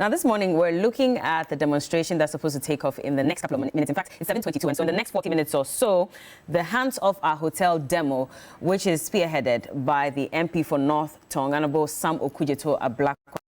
Now, this morning, we're looking at the demonstration that's supposed to take off in the next couple of minutes. In fact, it's 7:22, and so in the next 40 minutes or so, the Hands Off Our Hotel demo, which is spearheaded by the MP for North Tonganabo, Sam Okudzeto Ablakwa,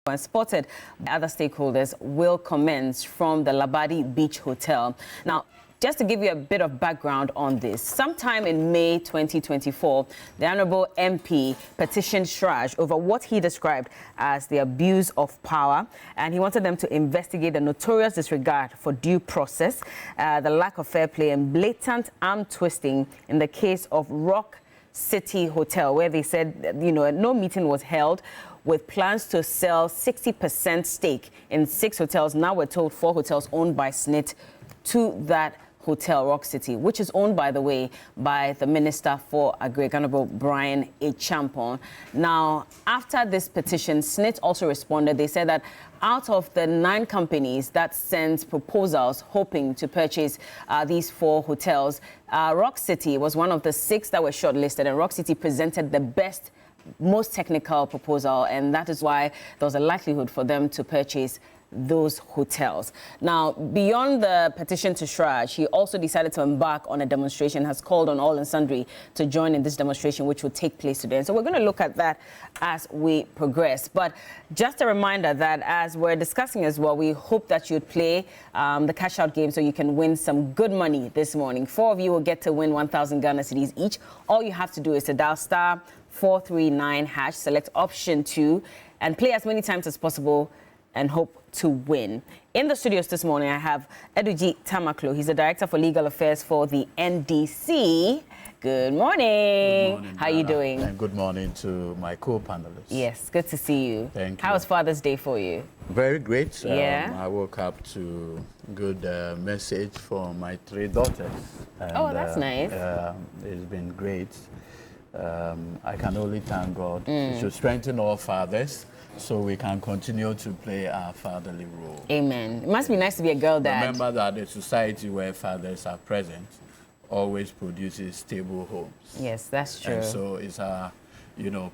and supported by other stakeholders, will commence from the Labadi Beach Hotel. Now, just to give you a bit of background on this, sometime in May 2024, the Honourable MP petitioned SRAJ over what he described as the abuse of power, and he wanted them to investigate the notorious disregard for due process, the lack of fair play and blatant arm twisting in the case of Rock City Hotel, where they said, no meeting was held with plans to sell 60% stake in 6 hotels. Now we're told 4 hotels owned by SNIT to that hotel, Rock City, which is owned, by the way, by the Minister for Agri, Honorable Brian A. Champon. Now, after this petition, SNIT also responded. They said that out of the 9 companies that sent proposals hoping to purchase these 4 hotels, Rock City was one of the 6 that were shortlisted, and Rock City presented the best, most technical proposal, and that is why there was a likelihood for them to purchase those hotels. Now, beyond the petition to SRAJ, he also decided to embark on a demonstration, has called on all and sundry to join in this demonstration, which will take place today. And so we're going to look at that as we progress. But just a reminder that as we're discussing as well, we hope that you'd play the cash out game so you can win some good money this morning. 4 of you will get to win 1,000 Ghana cedis each. All you have to do is to dial *439#, select option 2, and play as many times as possible and hope to win. In the studios this morning, I have Eduji Tamaklo. He's the Director for Legal Affairs for the NDC. Good morning. Good morning, how are you doing? And good morning to my co-panelists. Yes, good to see you. Thank you. How was Father's Day for you? Very great. Yeah. I woke up to good message from my 3 daughters. And, oh, that's nice. It's been great. I can only thank God. It should strengthen all fathers, so we can continue to play our fatherly role. Amen. It must be nice to be a girl dad. Remember that the society where fathers are present always produces stable homes. Yes, that's true. And so it's our,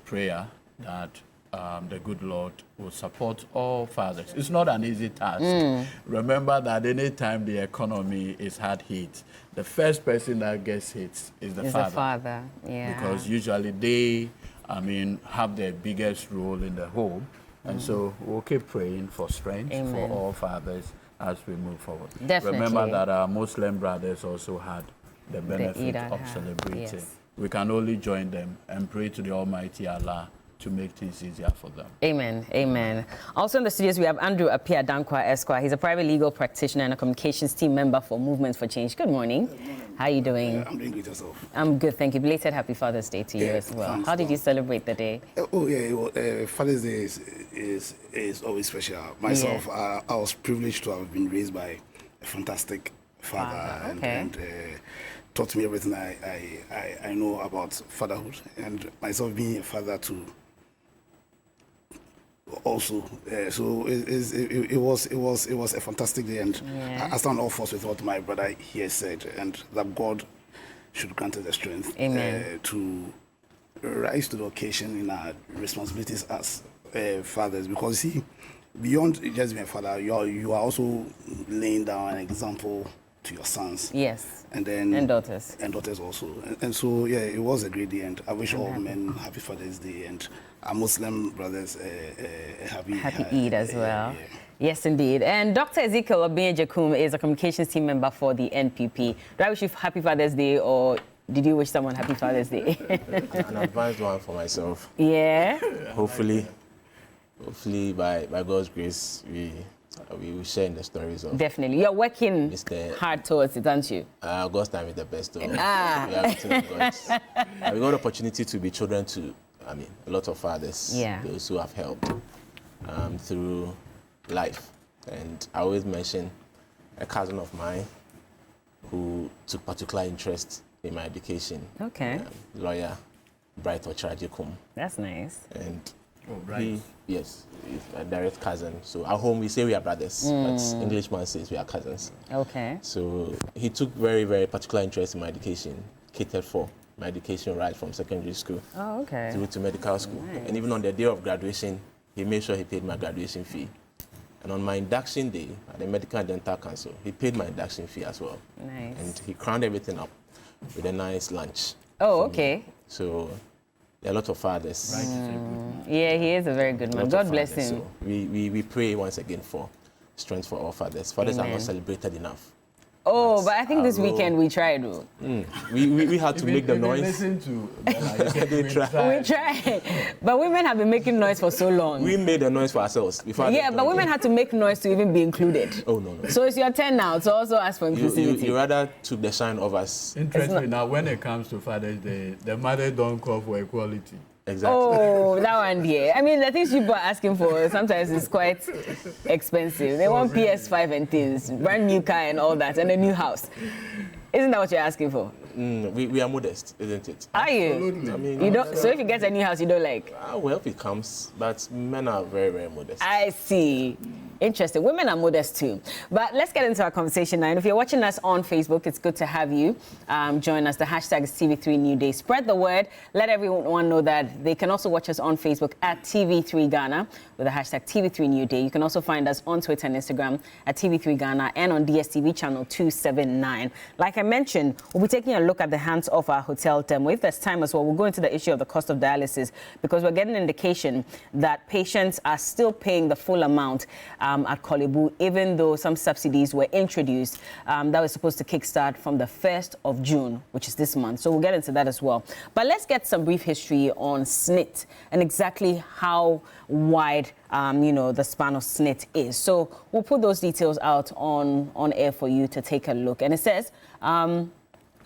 prayer that the good Lord will support all fathers. It's not an easy task. Remember that any time the economy is hard hit, the first person that gets hit is the father. The father, yeah. Because usually they have the biggest role in the home. And so we'll keep praying for strength for all fathers as we move forward. Definitely. Remember that our Muslim brothers also had the benefit of celebrating. Yes. We can only join them and pray to the Almighty Allah to make things easier for them. Amen. Amen. Also in the studios, we have Andrew Apia Dankwa Esquire. He's a private legal practitioner and a communications team member for Movement for Change. Good morning. Good morning. How are you doing? I'm doing great yourself. I'm good, thank you. Belated Happy Father's Day to you as well. How did you celebrate the day? Father's Day is always special. Myself, I was privileged to have been raised by a fantastic father and taught me everything I know about fatherhood, and myself being a father too. Also, so it was a fantastic day, and I stand all force with what my brother here said, and that God should grant us the strength to rise to the occasion in our responsibilities as fathers. Because see, beyond just being a father, you are also laying down an example to your sons. Yes. And daughters. And daughters also. And so, it was a great day, and I wish all men happy Father's Day, and our Muslim brothers happy Eid as well. Yeah. Yes, indeed. And Dr. Ezekiel Obinjekum is a communications team member for the NPP. Do I wish you happy Father's Day, or did you wish someone happy Father's Day? An advanced one for myself. Yeah. Hopefully by God's grace, we will share in the stories of. Definitely. You're working hard towards it, aren't you? God's time is the best. We got the opportunity to be children to, a lot of fathers. Yeah. Those who have helped through life. And I always mention a cousin of mine who took particular interest in my education. Okay. Lawyer Bright Ochrajikum. That's nice. And he's a direct cousin. So at home we say we are brothers, but Englishman says we are cousins. Okay. So he took very, very particular interest in my education, catered for my education right from secondary school through to medical school. Nice. And even on the day of graduation, he made sure he paid my graduation fee. And on my induction day at the Medical and Dental Council, he paid my induction fee as well. Nice. And he crowned everything up with a nice lunch. Oh, okay. So there are a lot of fathers. Yeah, he is a very good man. God bless him. So we pray once again for strength for all fathers. Fathers are not celebrated enough. Oh, but I think this weekend we tried. We had to make the noise. Listen to They try. We tried. But women have been making noise for so long. We made the noise for ourselves. Before Yeah, but women had to make noise to even be included. Oh, no. So it's your turn now to also ask for inclusivity. You rather took the shine of us. Interesting. Now, when it comes to Father's Day, the mother don't call for equality. Exactly. Oh, that one, yeah. I mean, the things people are asking for sometimes is quite expensive. They want PS5 and things, brand new car and all that, and a new house. Isn't that what you're asking for? We are modest, isn't it? Are you? Absolutely. I mean, You don't. So if you get a new house, you don't like. well, if it comes, but men are very, very modest. I see. Interesting. Women are modest too. But let's get into our conversation now. And if you're watching us on Facebook, it's good to have you join us. The hashtag is TV3 New Day. Spread the word. Let everyone know that they can also watch us on Facebook at TV3 Ghana with the hashtag TV3 New Day. You can also find us on Twitter and Instagram at TV3 Ghana and on DSTV channel 279. Like I mentioned, we'll be taking a look at the hands of our hotel demo. If there's time as well, we'll go into the issue of the cost of dialysis because we're getting an indication that patients are still paying the full amount at Kolebu, even though some subsidies were introduced that was supposed to kickstart from the 1st of June, which is this month. So we'll get into that as well. But let's get some brief history on SNIT and exactly how wide, the span of SNIT is. So we'll put those details out on air for you to take a look. And it says,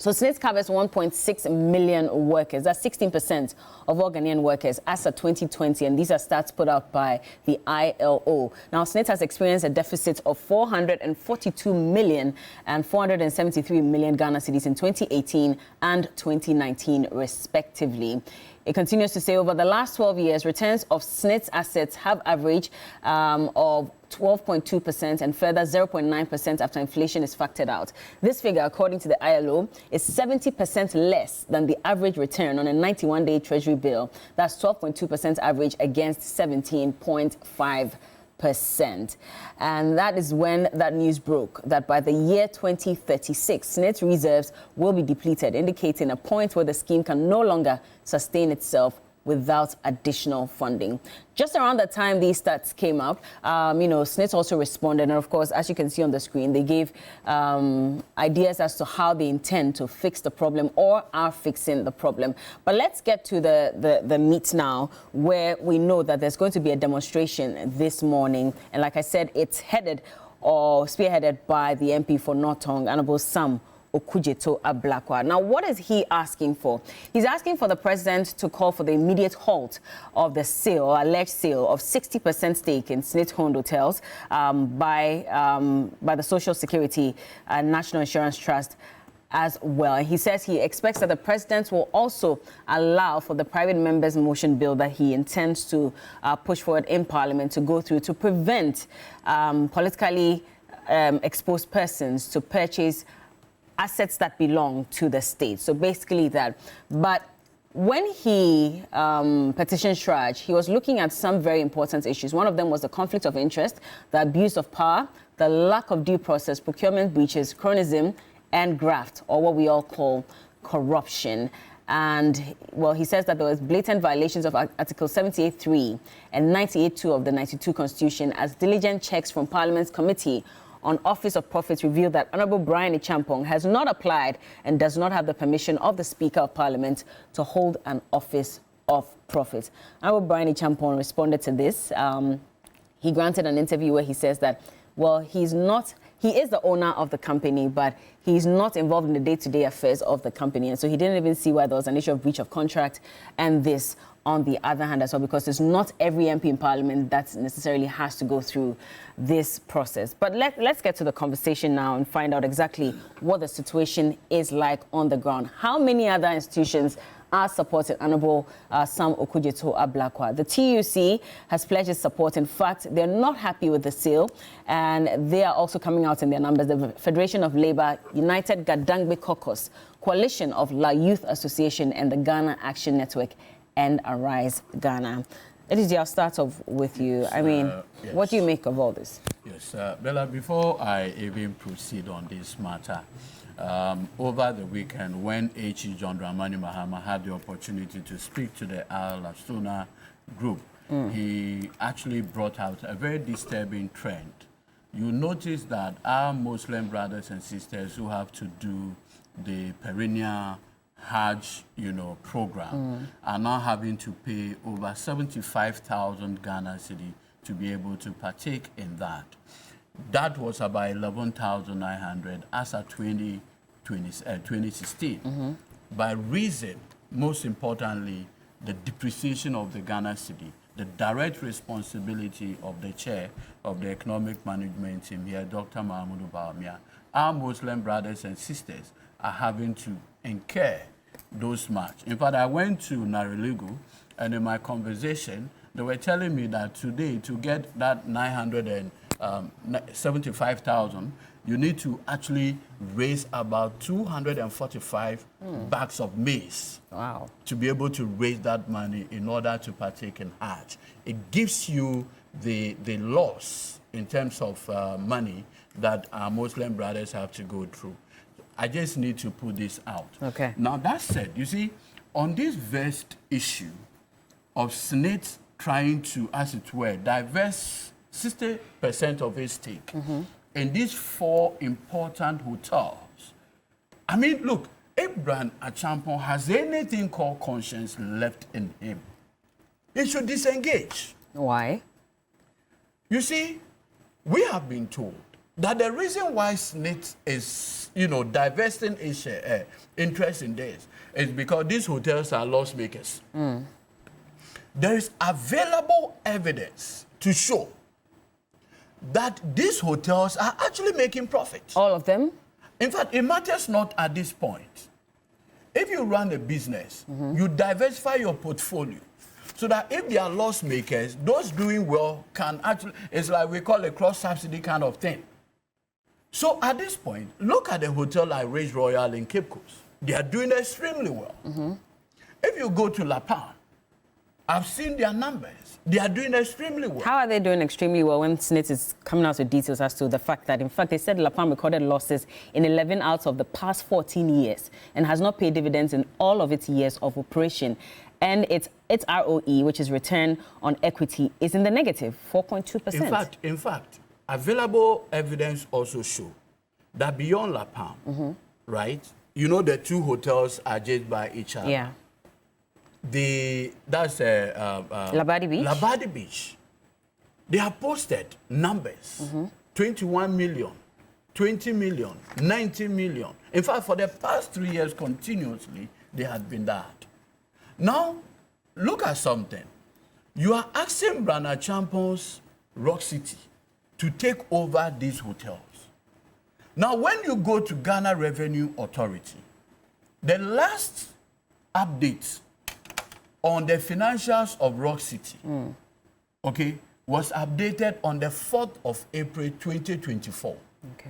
so SNIT covers 1.6 million workers. That's 16% of all Ghanaian workers as of 2020. And these are stats put out by the ILO. Now, SNIT has experienced a deficit of 442 million and 473 million Ghana cedis in 2018 and 2019, respectively. It continues to say over the last 12 years, returns of SNIT's assets have averaged of 12.2% and further 0.9% after inflation is factored out. This figure, according to the ILO, is 70% less than the average return on a 91-day Treasury bill. That's 12.2% average against 17.5%. And that is when that news broke, that by the year 2036, SNIT reserves will be depleted, indicating a point where the scheme can no longer sustain itself without additional funding. Just around the time these stats came out, SNIT also responded. And of course, as you can see on the screen, they gave ideas as to how they intend to fix the problem or are fixing the problem. But let's get to the meat now, where we know that there's going to be a demonstration this morning. And like I said, it's headed or spearheaded by the MP for North Tongue, Honorable Sam Okudzeto Ablakwa. Now, what is he asking for? He's asking for the president to call for the immediate halt of the sale, alleged sale of 60% stake in SNIT-owned hotels by the Social Security and National Insurance Trust as well. He says he expects that the president will also allow for the private members' motion bill that he intends to push forward in Parliament to go through to prevent politically exposed persons to purchase assets that belong to the state. So basically that. But when he petitioned Shraj, he was looking at some very important issues. One of them was the conflict of interest, the abuse of power, the lack of due process, procurement breaches, cronyism, and graft, or what we all call corruption. And, well, he says that there was blatant violations of Article 78.3 and 98.2 of the 92 Constitution, as diligent checks from Parliament's Committee on Office of Profits revealed that Honorable Brian Ichampong has not applied and does not have the permission of the Speaker of Parliament to hold an Office of Profits. Honorable Brian Ichampong responded to this. He granted an interview where he says that, well, he is the owner of the company, but he's not involved in the day-to-day affairs of the company. And so he didn't even see why there was an issue of breach of contract and this on the other hand as well, because it's not every MP in Parliament that necessarily has to go through this process. But let's get to the conversation now and find out exactly what the situation is like on the ground. How many other institutions are supporting Honorable Sam Okudzeto Ablakwa? The TUC has pledged its support. In fact, they're not happy with the sale, and they are also coming out in their numbers. The Federation of Labour, United Gadangbe Caucus, Coalition of La Youth Association, and the Ghana Action Network and Arise Ghana. Eddie, I'll start off with you. I mean, yes. What do you make of all this? Yes, Bella, before I even proceed on this matter, over the weekend when H.E. John Dramani Mahama had the opportunity to speak to the Al Astuna group, he actually brought out a very disturbing trend. You notice that our Muslim brothers and sisters who have to do the perennial Hajj, program are now having to pay over 75,000 Ghana cedi to be able to partake in that. That was about 11,900 as of 2016. By reason, most importantly, the depreciation of the Ghana cedi, the direct responsibility of the chair of the economic management team here, Dr. Mahmoud Bawumia, our Muslim brothers and sisters are having to incur those much. In fact, I went to Nariligu, and in my conversation, they were telling me that today, to get that 975,000, you need to actually raise about 245 bags of maize. Wow. To be able to raise that money in order to partake in Hajj. It gives you the loss in terms of money that our Muslim brothers have to go through. I just need to put this out. Okay. Now, that said, you see, on this vast issue of SNIT trying to, as it were, divest 60% of its stake in these 4 important hotels. I mean, look, Abraham Achampon has anything called conscience left in him. He should disengage. Why? You see, we have been told that the reason why SNIT is, divesting its interest in this is because these hotels are loss makers. There is available evidence to show that these hotels are actually making profit. All of them? In fact, it matters not at this point. If you run a business, you diversify your portfolio so that if they are loss makers, those doing well can actually, it's like we call a cross-subsidy kind of thing. So at this point, look at the hotel like Ridge Royal in Cape Coast. They are doing extremely well. If you go to La Palma, I've seen their numbers. They are doing extremely well. How are they doing extremely well when SNIT is coming out with details as to the fact that, in fact, they said La Palma recorded losses in 11 out of the past 14 years and has not paid dividends in all of its years of operation. And its ROE, which is return on equity, is in the negative, 4.2%. In fact, available evidence also show that beyond La Palma, right, the 2 hotels are just by each other. Yeah. That's Labadi Beach. Labadi Beach. They have posted numbers: 21 million, 20 million, 90 million. In fact, for the past 3 years continuously, they had been that. Now, look at something. You are asking Brana Champon's Rock City to take over these hotels. Now, when you go to Ghana Revenue Authority, the last update on the financials of Rock City, was updated on the 4th of April 2024. Okay.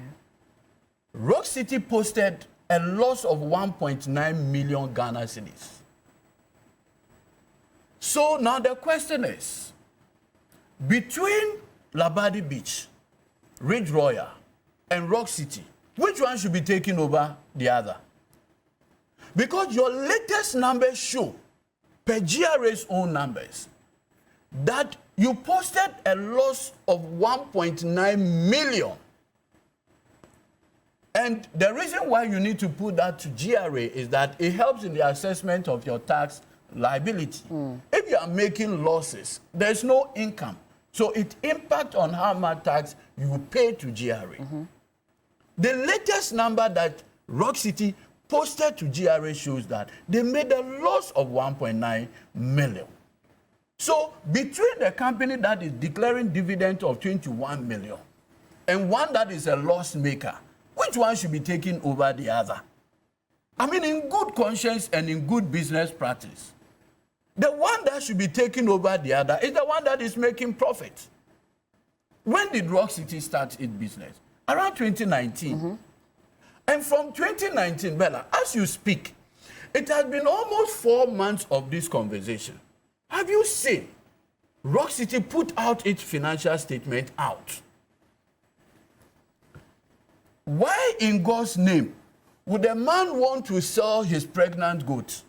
Rock City posted a loss of 1.9 million Ghana cedis. So now the question is, between Labadi Beach, Ridge Royal, and Rock City, which one should be taking over the other? Because your latest numbers show, per GRA's own numbers, that you posted a loss of 1.9 million. And the reason why you need to put that to GRA is that it helps in the assessment of your tax liability. If you are making losses, there's no income. So it impacts on how much tax you pay to GRA. The latest number that Rock City posted to GRA shows that they made a loss of 1.9 million. So between the company that is declaring dividend of 21 million and one that is a loss maker, which one should be taking over the other? I mean, in good conscience and in good business practice, the one that should be taking over the other is the one that is making profit. When did Rock City start its business? Around 2019. And from 2019, Bella, as you speak, it has been almost 4 months of this conversation. Have you seen Rock City put out its financial statement out. Why in God's name would a man want to sell his pregnant goat?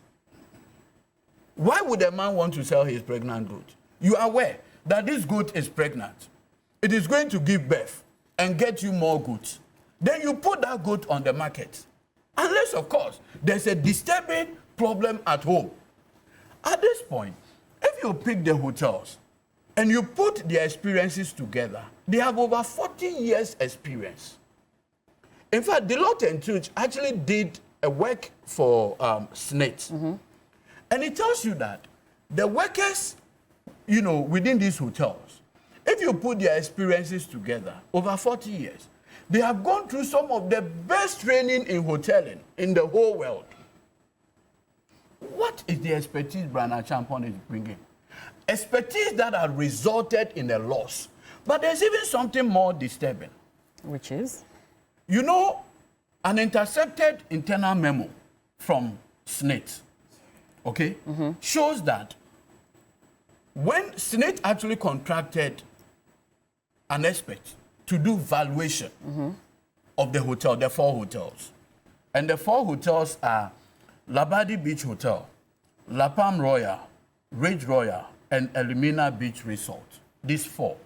Why would a man want to sell his pregnant goat? You are aware that this goat is pregnant. It is going to give birth and get you more goats. Then you put that goat on the market. Unless, of course, there's a disturbing problem at home. At this point, if you pick the hotels and you put their experiences together, they have over 40 years experience. In fact, Deloitte & Touche actually did a work for SNIT. And it tells you that the workers, you know, within these hotels, if you put their experiences together over 40 years, they have gone through some of the best training in hoteling in the whole world. What is the expertise Brana Champon is bringing? Expertise that has resulted in a loss. But there's even something more disturbing. Which is? You know, an intercepted internal memo from SNIT, okay, shows that when SNIT actually contracted an expert to do valuation of the hotel, the 4 hotels, and the 4 hotels are Labadi Beach Hotel, La Palm Royal, Ridge Royal, and Elmina Beach Resort. These 4.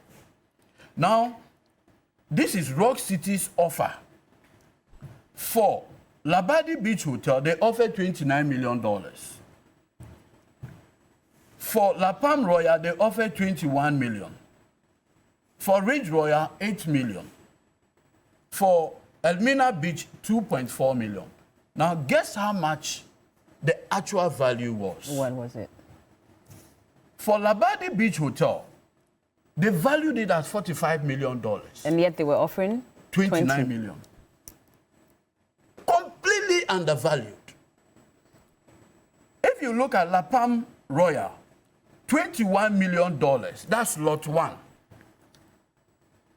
Now, this is Rock City's offer. For Labadi Beach Hotel, they offered $29 million. For La Palm Royal, they offered $21 million. For Ridge Royal, $8 million. For Elmina Beach, $2.4 million. Now, guess how much the actual value was? What was it? For Labadi Beach Hotel, they valued it at $45 million. And yet they were offering? $29 million. Completely undervalued. If you look at La Palm Royal, $21 million. That's lot 1.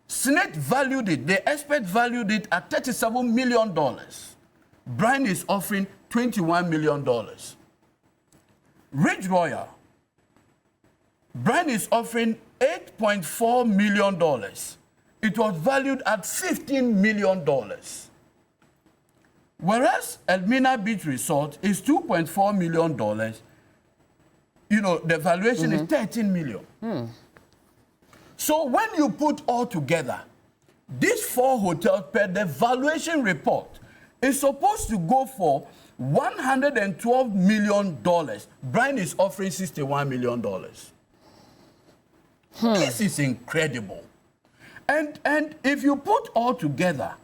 SNIT valued it, the expert valued it at $37 million. Brian is offering $21 million. Ridge Royal, Brian is offering $8.4 million. It was valued at $15 million. Whereas Elmina Beach Resort is $2.4 million, you know, the valuation is $13 million. So when you put all together, these 4 hotels per the valuation report is supposed to go for $112 million. Brian is offering $61 million. This is incredible. And if you put all together,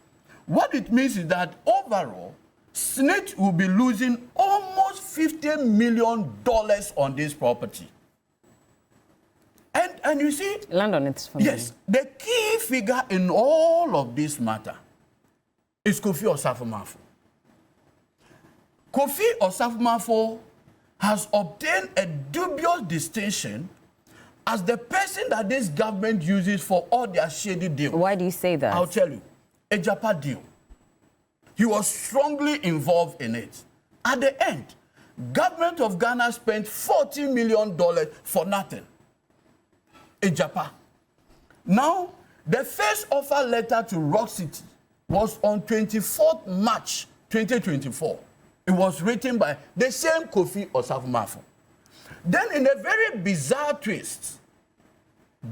what it means is that overall, SNIT will be losing almost $50 million on this property. And you see... Land on it for me. Yes, the key figure in all of this matter is Kofi Osafo-Maafo. Kofi Osafo-Maafo has obtained a dubious distinction as the person that this government uses for all their shady deals. Why do you say that? I'll tell you. A Japa deal. He was strongly involved in it. At the end, government of Ghana spent $40 million for nothing. A Japa. Now, the first offer letter to Rock City was on 24th March 2024. It was written by the same Kofi Osafo-Maafo. Then, in a very bizarre twist,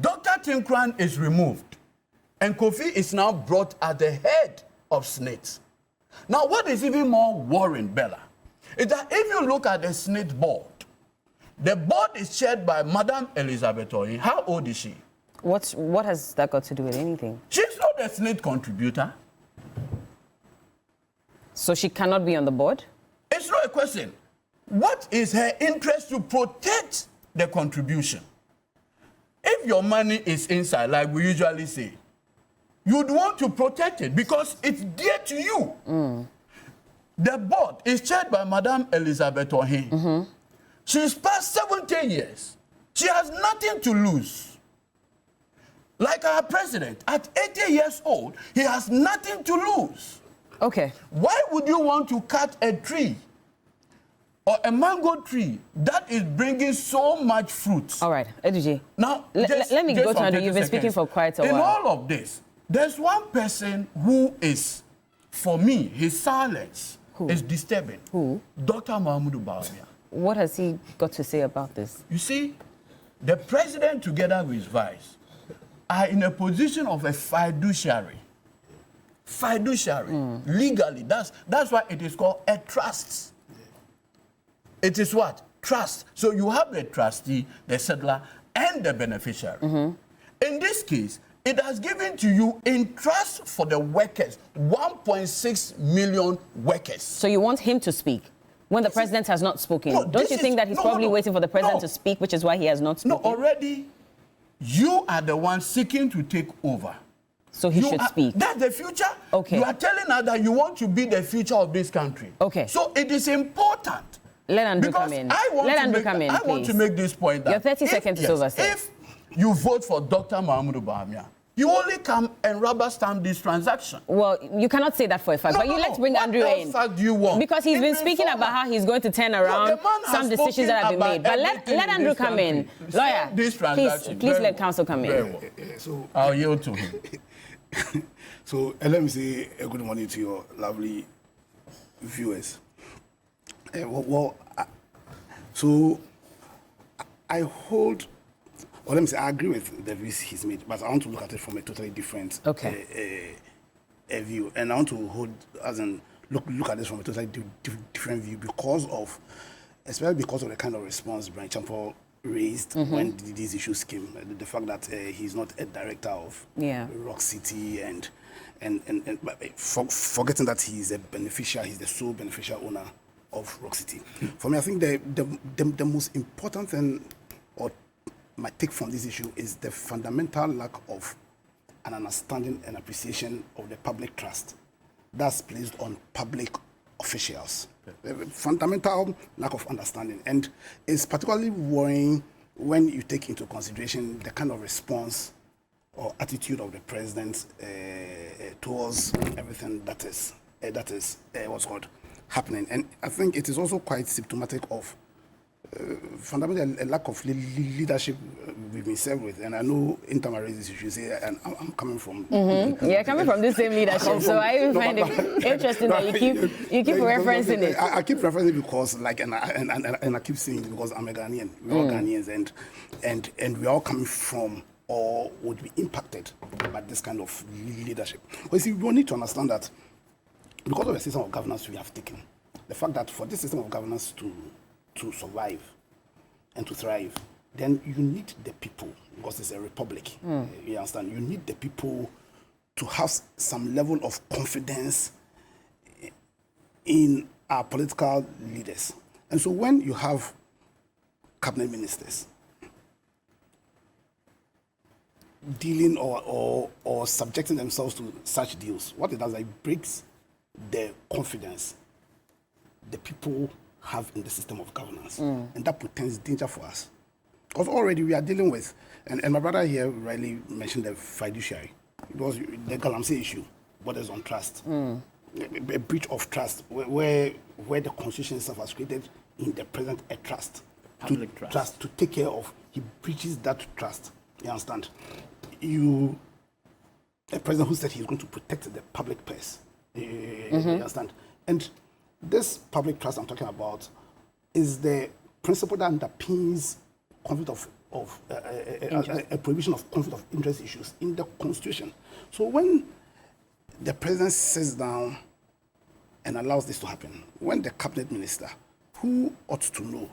Dr. Tinkran is removed, and Kofi is now brought at the head of SNIT. Now, what is even more worrying, Bella, is that if you look at the SNIT board, the board is chaired by Madam Elizabeth Oyin. How old is she? What has that got to do with anything? She's not a SNIT contributor. So she cannot be on the board? It's not a question. What is her interest to protect the contribution? If your money is inside, like we usually say, you'd want to protect it because it's dear to you. The board is chaired by Madam Elizabeth Ohin. She's past 70 years. She has nothing to lose. Like our president, at 80 years old, he has nothing to lose. Okay. Why would you want to cut a tree or a mango tree that is bringing so much fruit. All right, Eduje. Now, let me go to Andrew. You've been speaking for quite a while. In all of this, there's one person who is, for me, his silence is disturbing. Who? Dr. Mahmoud Bawumia. What has he got to say about this? You see, the president together with his vice are in a position of a fiduciary. Fiduciary. Legally, that's why it is called a trust. It is what? Trust. So you have the trustee, the settler, and the beneficiary. In this case, it has given to you in trust for the workers, 1.6 million workers. So you want him to speak when the president has not spoken? No, Don't you think that he's probably waiting for the president to speak, which is why he has not spoken? No, already, you are the one seeking to take over. So he should speak. That's the future. Okay. You are telling us that you want to be the future of this country. Okay. So it is important. Let Andrew come in. I want to make this point that your 30 seconds is over, sir. If you vote for Dr. Mahmoud Bawumia, you only come and rubber stamp this transaction. Well, you cannot say that for a fact, but let's bring Andrew in. What do you want? Because he's been speaking about how he's going to turn around some decisions that have been made. But let Andrew come in. Lawyer, please let counsel come in. So I'll yield to him. So let me say a good morning to your lovely viewers. So I hold, or let me say, I agree with the views he's made, but I want to look at it from a totally different view, and I want to hold, as in look at this from a totally different view especially because of the kind of response Brian Champol raised when these issues came. The fact that he's not a director of Rock City and forgetting that he's a beneficiary, he's the sole beneficial owner of Rock City. For me, I think the most important thing, or my take from this issue, is the fundamental lack of an understanding and appreciation of the public trust that's placed on public officials. The fundamental lack of understanding, and it's particularly worrying when you take into consideration the kind of response or attitude of the president towards everything that is what's called happening. And I think it is also quite symptomatic of fundamentally a lack of leadership we've been served with. And I know anytime I raise this issue, say, and I'm coming from... You're coming from this same leadership, so I even find it interesting that you keep referencing it. I keep referencing it because, like, and I keep saying it because I'm a Ghanaian. We're all Ghanaians, and we're all coming from or would be impacted by this kind of leadership. But you see, we need to understand that because of the system of governance we have taken, the fact that for this system of governance to survive and to thrive, then you need the people, because it's a republic. You understand? You need the people to have some level of confidence in our political leaders. And so when you have cabinet ministers dealing or subjecting themselves to such deals, what it does is it breaks the confidence the people have in the system of governance. And that portends danger for us. Because already we are dealing with, and my brother here rightly mentioned the fiduciary. It was the Galamsey issue, borders on trust. A breach of trust, where the Constitution itself has created in the present a trust. Public trust. To take care of, he breaches that trust. You understand? A president who said he's going to protect the public purse. You understand? And this public trust I'm talking about is the principle that underpins conflict of a prohibition of conflict of interest issues in the Constitution. So when the president sits down and allows this to happen, when the cabinet minister, who ought to know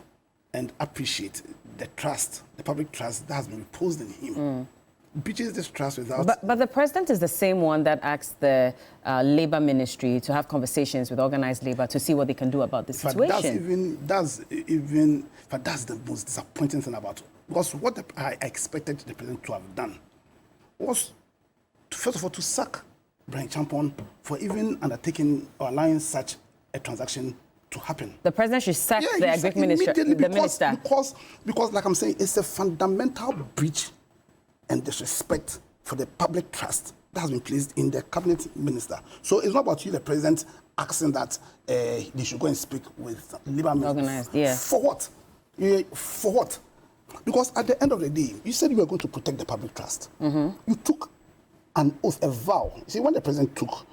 and appreciate the trust, the public trust that has been reposed in him, breaches this trust without... But the president is the same one that asked the labor ministry to have conversations with organized labor to see what they can do about the situation. That's the most disappointing thing about it. Because what I expected the president to have done was, first of all, to sack Brian Champon for even undertaking or allowing such a transaction to happen. The president should sack the agric minister. Because, like I'm saying, it's a fundamental breach and disrespect for the public trust that has been placed in the cabinet minister. So it's not about you, the president, asking that they should go and speak with Labour ministers. Organized, yeah. For what? For what? Because at the end of the day, you said you were going to protect the public trust. You took an oath, a vow. You see, when the president took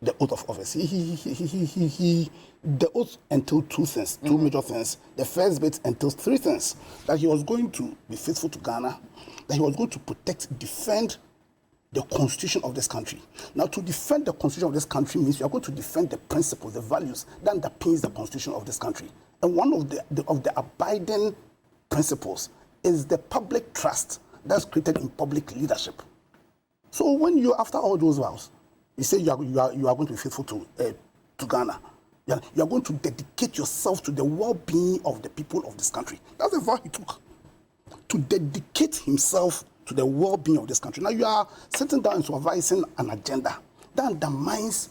the oath of office, the oath entailed two things, two major things. The first bit entails three things: that he was going to be faithful to Ghana, that he was going to protect, defend the constitution of this country. Now, to defend the constitution of this country means you are going to defend the principles, the values that underpins the constitution of this country. And one of the abiding principles is the public trust that's created in public leadership. So when you, after all those vows, you say you are going to be faithful to Ghana, you are going to dedicate yourself to the well-being of the people of this country. That's the vow he took, to dedicate himself to the well-being of this country. Now you are sitting down and supervising an agenda that undermines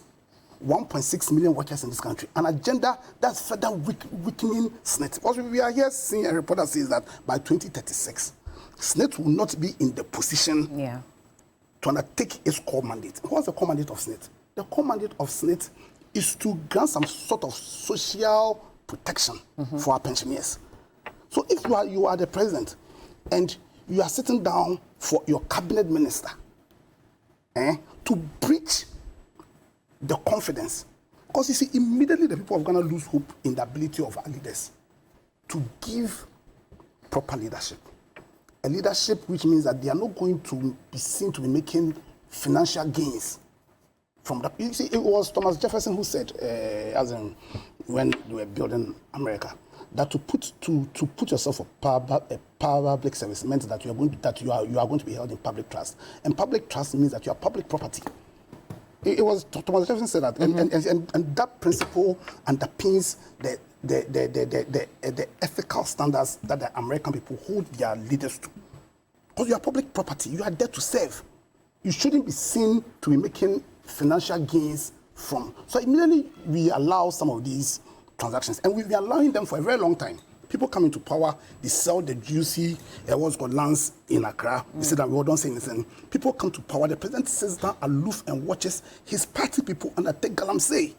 1.6 million workers in this country, an agenda that's further weakening SNIT. Because we are here seeing a report that says that by 2036, SNIT will not be in the position to undertake its core mandate. What's the core mandate of SNIT? The core mandate of SNIT is to grant some sort of social protection for our pensioners. So if you are the president and you are sitting down for your cabinet minister to breach the confidence, because you see, immediately the people of Ghana lose hope in the ability of our leaders to give proper leadership. A leadership which means that they are not going to be seen to be making financial gains from that. You see, it was Thomas Jefferson who said, as in when they were building America, that to put yourself a public service meant that you are going to be held in public trust, and public trust means that you are public property. It was Thomas Jefferson said that, and that principle underpins the ethical standards that the American people hold their leaders to. Because you are public property, you are there to serve. You shouldn't be seen to be making financial gains from. So immediately we allow some of these transactions, and we've been allowing them for a very long time. People come into power, they sell the juicy, what's called lands in Accra. They say that we don't say anything. People come to power, the president sits down aloof and watches his party people undertake galamsey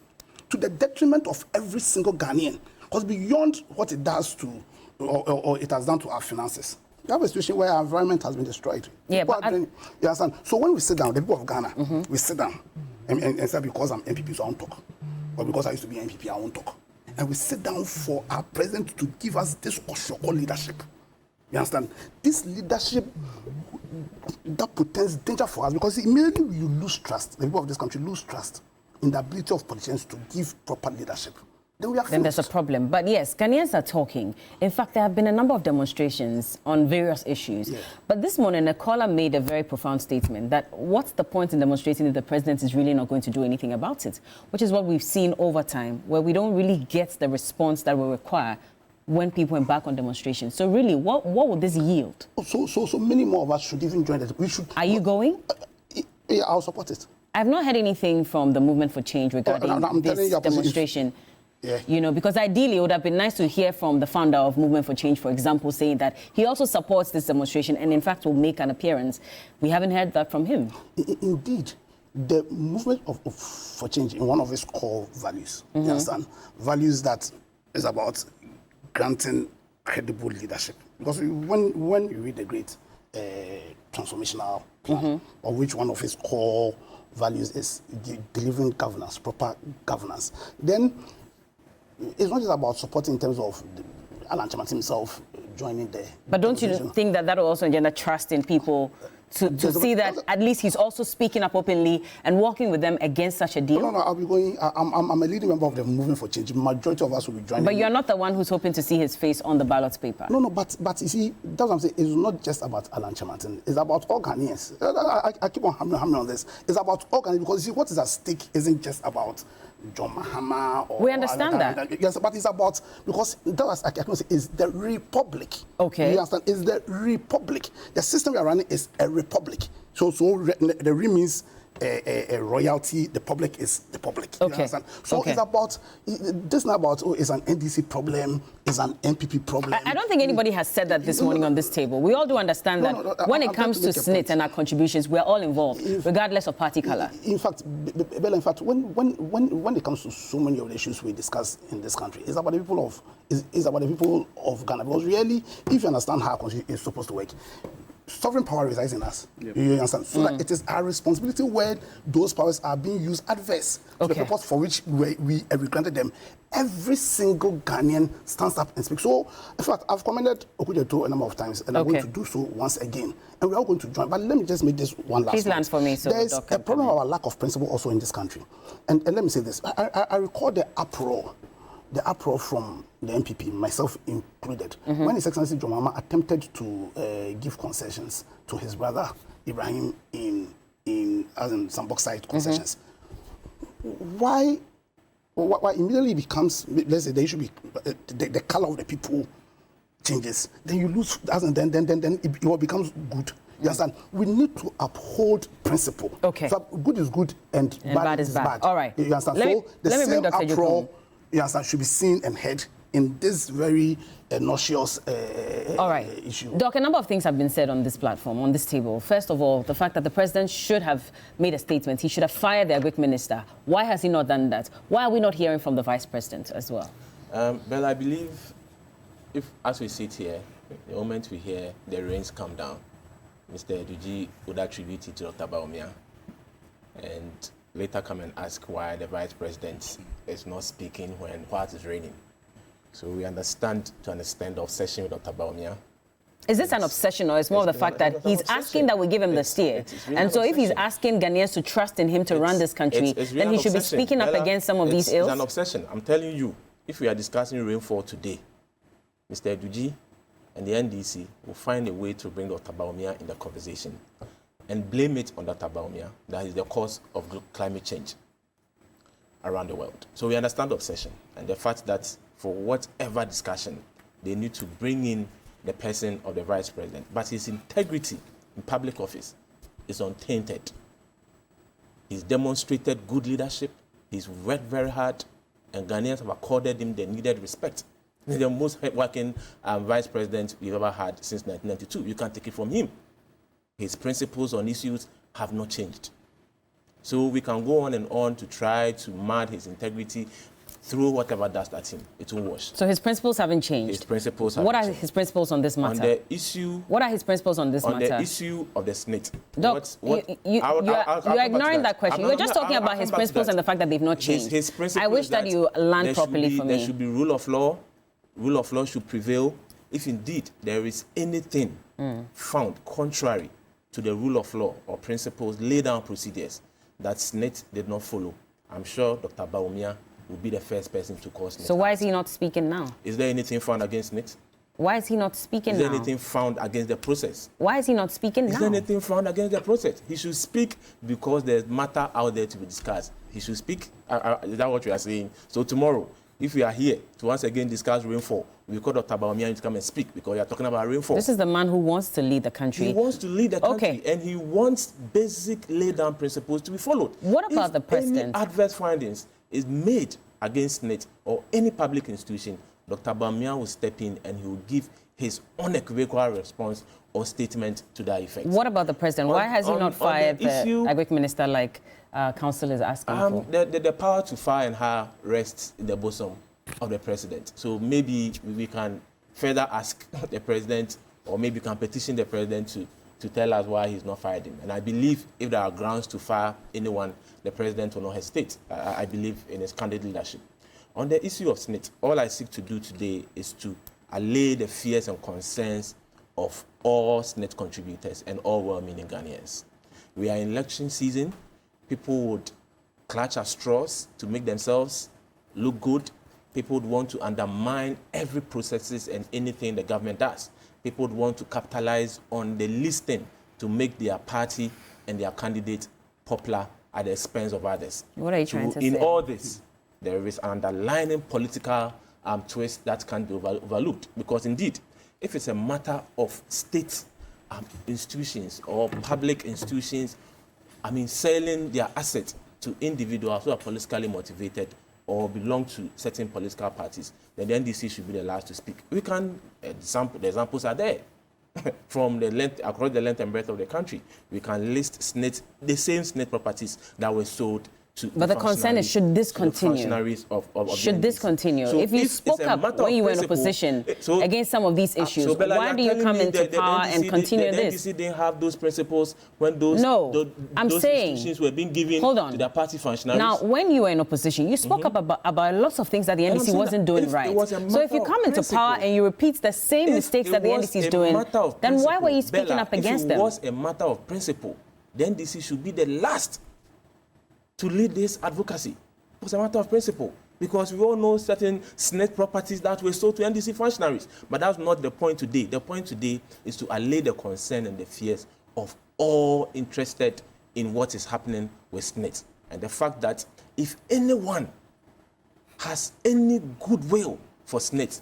to the detriment of every single Ghanaian. Because beyond what it does to, or it has done to our finances, we have a situation where our environment has been destroyed. Yeah, but you understand? So when we sit down, the people of Ghana, we sit down and say, because I'm MPP, so I won't talk. Or because I used to be MPP, I won't talk. And we sit down for our president to give us this Oshoko leadership. You understand? This leadership that portends danger for us, because immediately you lose trust, the people of this country lose trust in the ability of politicians to give proper leadership. Then there's a problem. But yes, Ghanaians are talking. In fact, there have been a number of demonstrations on various issues. Yeah. But this morning, a caller made a very profound statement that what's the point in demonstrating if the president is really not going to do anything about it? Which is what we've seen over time, where we don't really get the response that we require when people embark on demonstrations. So really, what would this yield? So many more of us should even join it. We should. Are you going? Yeah, I'll support it. I've not heard anything from the Movement for Change regarding this demonstration. Yeah. You know, because ideally it would have been nice to hear from the founder of Movement for Change, for example, saying that he also supports this demonstration and in fact will make an appearance. We haven't heard that from him. Indeed, the Movement for Change in one of its core values, you understand? Values that is about granting credible leadership. Because when you read the great transformational plan, of which one of its core values is delivering governance, proper governance, then it's not just about supporting in terms of Alan Chamat himself joining the. But don't you think that will also engender trust in people to see that at least he's also speaking up openly and working with them against such a deal? No, I'll be going. I'm a leading member of the Movement for Change. The majority of us will be joining. But you're not the one who's hoping to see his face on the ballot paper. No, but you see, that's what I'm saying. It's not just about Alan Chamat. It's about all Ghanaians. I keep on hammering on this. It's about all Ghanaians because you see, what is at stake isn't just about John Mahama or... We understand that. Yes, but it's about, because that's, I can say, is the republic. Okay. You understand? It's the republic. The system we are running is a republic. So the re means a royalty. The public is the public. Okay. You understand? So Okay. it's about, this is not about, oh, it's an NDC problem, it's an MPP problem. I don't think anybody has said that this morning on this table. We all do understand that when it comes to SNIT and our contributions, we're all involved, regardless of party color. In fact, Bella, when it comes to so many of the issues we discuss in this country, it's about the people of Ghana. Because really, if you understand how our constitution is supposed to work, sovereign power resides in us. Yep. You understand? So that it is our responsibility when those powers are being used adverse to the purpose for which we granted them. Every single Ghanaian stands up and speaks. So, in fact, I've commended Okujeto a number of times, and I'm going to do so once again. And we're all going to join. But let me just make this one last Please land for me. So there is a problem of a lack of principle also in this country. And let me say this. I recall the uproar from the MPP, myself included, when His Excellency John Mahama attempted to give concessions to his brother Ibrahim in some bauxite concessions. Why immediately becomes, let's say, there should be the color of the people changes. Then you lose, then it becomes good. You understand? We need to uphold principle. Okay. So good is good and bad is bad. All right. You understand? Let me bring Dr. Uproar, you understand, should be seen and heard in this very nauseous issue. Doc, a number of things have been said on this platform, on this table. First of all, the fact that the president should have made a statement. He should have fired the agric minister. Why has he not done that? Why are we not hearing from the vice president as well? Well, I believe if, as we sit here, the moment we hear the rains come down, Mr. Eduji would attribute it to Dr. Bawumia and later come and ask why the vice president is not speaking while it is raining. So we understand to understand the obsession with Dr. Bawumia. Is this an obsession, or it's more of the fact that he's asking that we give him the steer? And so if he's asking Ghanaians to trust in him to run this country, then he should be speaking up against some of these ills? It's an obsession. I'm telling you, if we are discussing rainfall today, Mr. Eduji and the NDC will find a way to bring Dr. Bawumia in the conversation and blame it on Dr. Bawumia that is the cause of climate change around the world. So we understand the obsession and the fact that for whatever discussion, they need to bring in the person of the vice president. But his integrity in public office is untainted. He's demonstrated good leadership. He's worked very hard, and Ghanaians have accorded him the needed respect. He's the most hardworking vice president we've ever had since 1992. You can't take it from him. His principles on issues have not changed. So we can go on and on to try to mud his integrity through whatever dust at him. It won't wash. So his principles haven't changed? His principles haven't changed. What are his principles on this matter? On the issue... What are his principles on this matter? On the issue of the SNIT. Doc, you're ignoring that question. We're just talking about his principles and the fact that they've not changed. His principles, I wish that you land properly for me. There should be rule of law. Rule of law should prevail. If indeed there is anything found contrary to the rule of law or principles, lay down procedures that SNIT did not follow, I'm sure Dr. Bawumia will be the first person to call SNIT. So why is he not speaking now? Is there anything found against SNIT? Why is he not speaking now? Is there anything found against the process? Why is he not speaking now? Is there anything found against the process? He should speak because there's matter out there to be discussed. He should speak. Is that what you are saying? So tomorrow, if we are here to once again discuss rainfall, we call Dr. Bawumia to come and speak because we are talking about rainfall. This is the man who wants to lead the country. He wants to lead the country, and he wants basic laid-down principles to be followed. What about the president? If any adverse findings is made against SNIT or any public institution, Dr. Bawumia will step in and he will give his unequivocal response or statement to that effect. What about the president? Why has he not fired the agric minister like council is asking for? The power to fire and hire rests in the bosom of the president. So maybe we can further ask the president, or maybe can petition the president to tell us why he's not fired him. And I believe if there are grounds to fire anyone, the president will not hesitate. I believe in his candid leadership. On the issue of SNIT, all I seek to do today is to allay the fears and concerns of all SNIT contributors and all well-meaning Ghanaians. We are in election season. People would clutch at straws to make themselves look good. People would want to undermine every processes and anything the government does. People would want to capitalize on the listing to make their party and their candidate popular at the expense of others. What are you trying to say? In all this, there is an underlying political twist that can't be overlooked. Because indeed, if it's a matter of state institutions or public institutions selling their assets to individuals who are politically motivated or belong to certain political parties, then the NDC should be the last to speak. We can, the examples are there. From the length, across the length and breadth of the country, we can list SNIT, the same SNIT properties that were sold to. But the concern is, should this continue? Should this continue? So if you spoke up when you were in opposition against some of these issues, so why do you come into power and continue this? The NDC didn't have those principles when those institutions were being given to their party functionaries. Now, when you were in opposition, you spoke up about lots of things that the NDC wasn't doing right. So if you come into power and you repeat the same mistakes that the NDC is doing, then why were you speaking up against them? If it was a matter of principle, the NDC should be the last to lead this advocacy. It was a matter of principle, because we all know certain SNIT properties that were sold to NDC functionaries. But that's not the point today. The point today is to allay the concern and the fears of all interested in what is happening with SNIT. And the fact that if anyone has any goodwill for SNIT,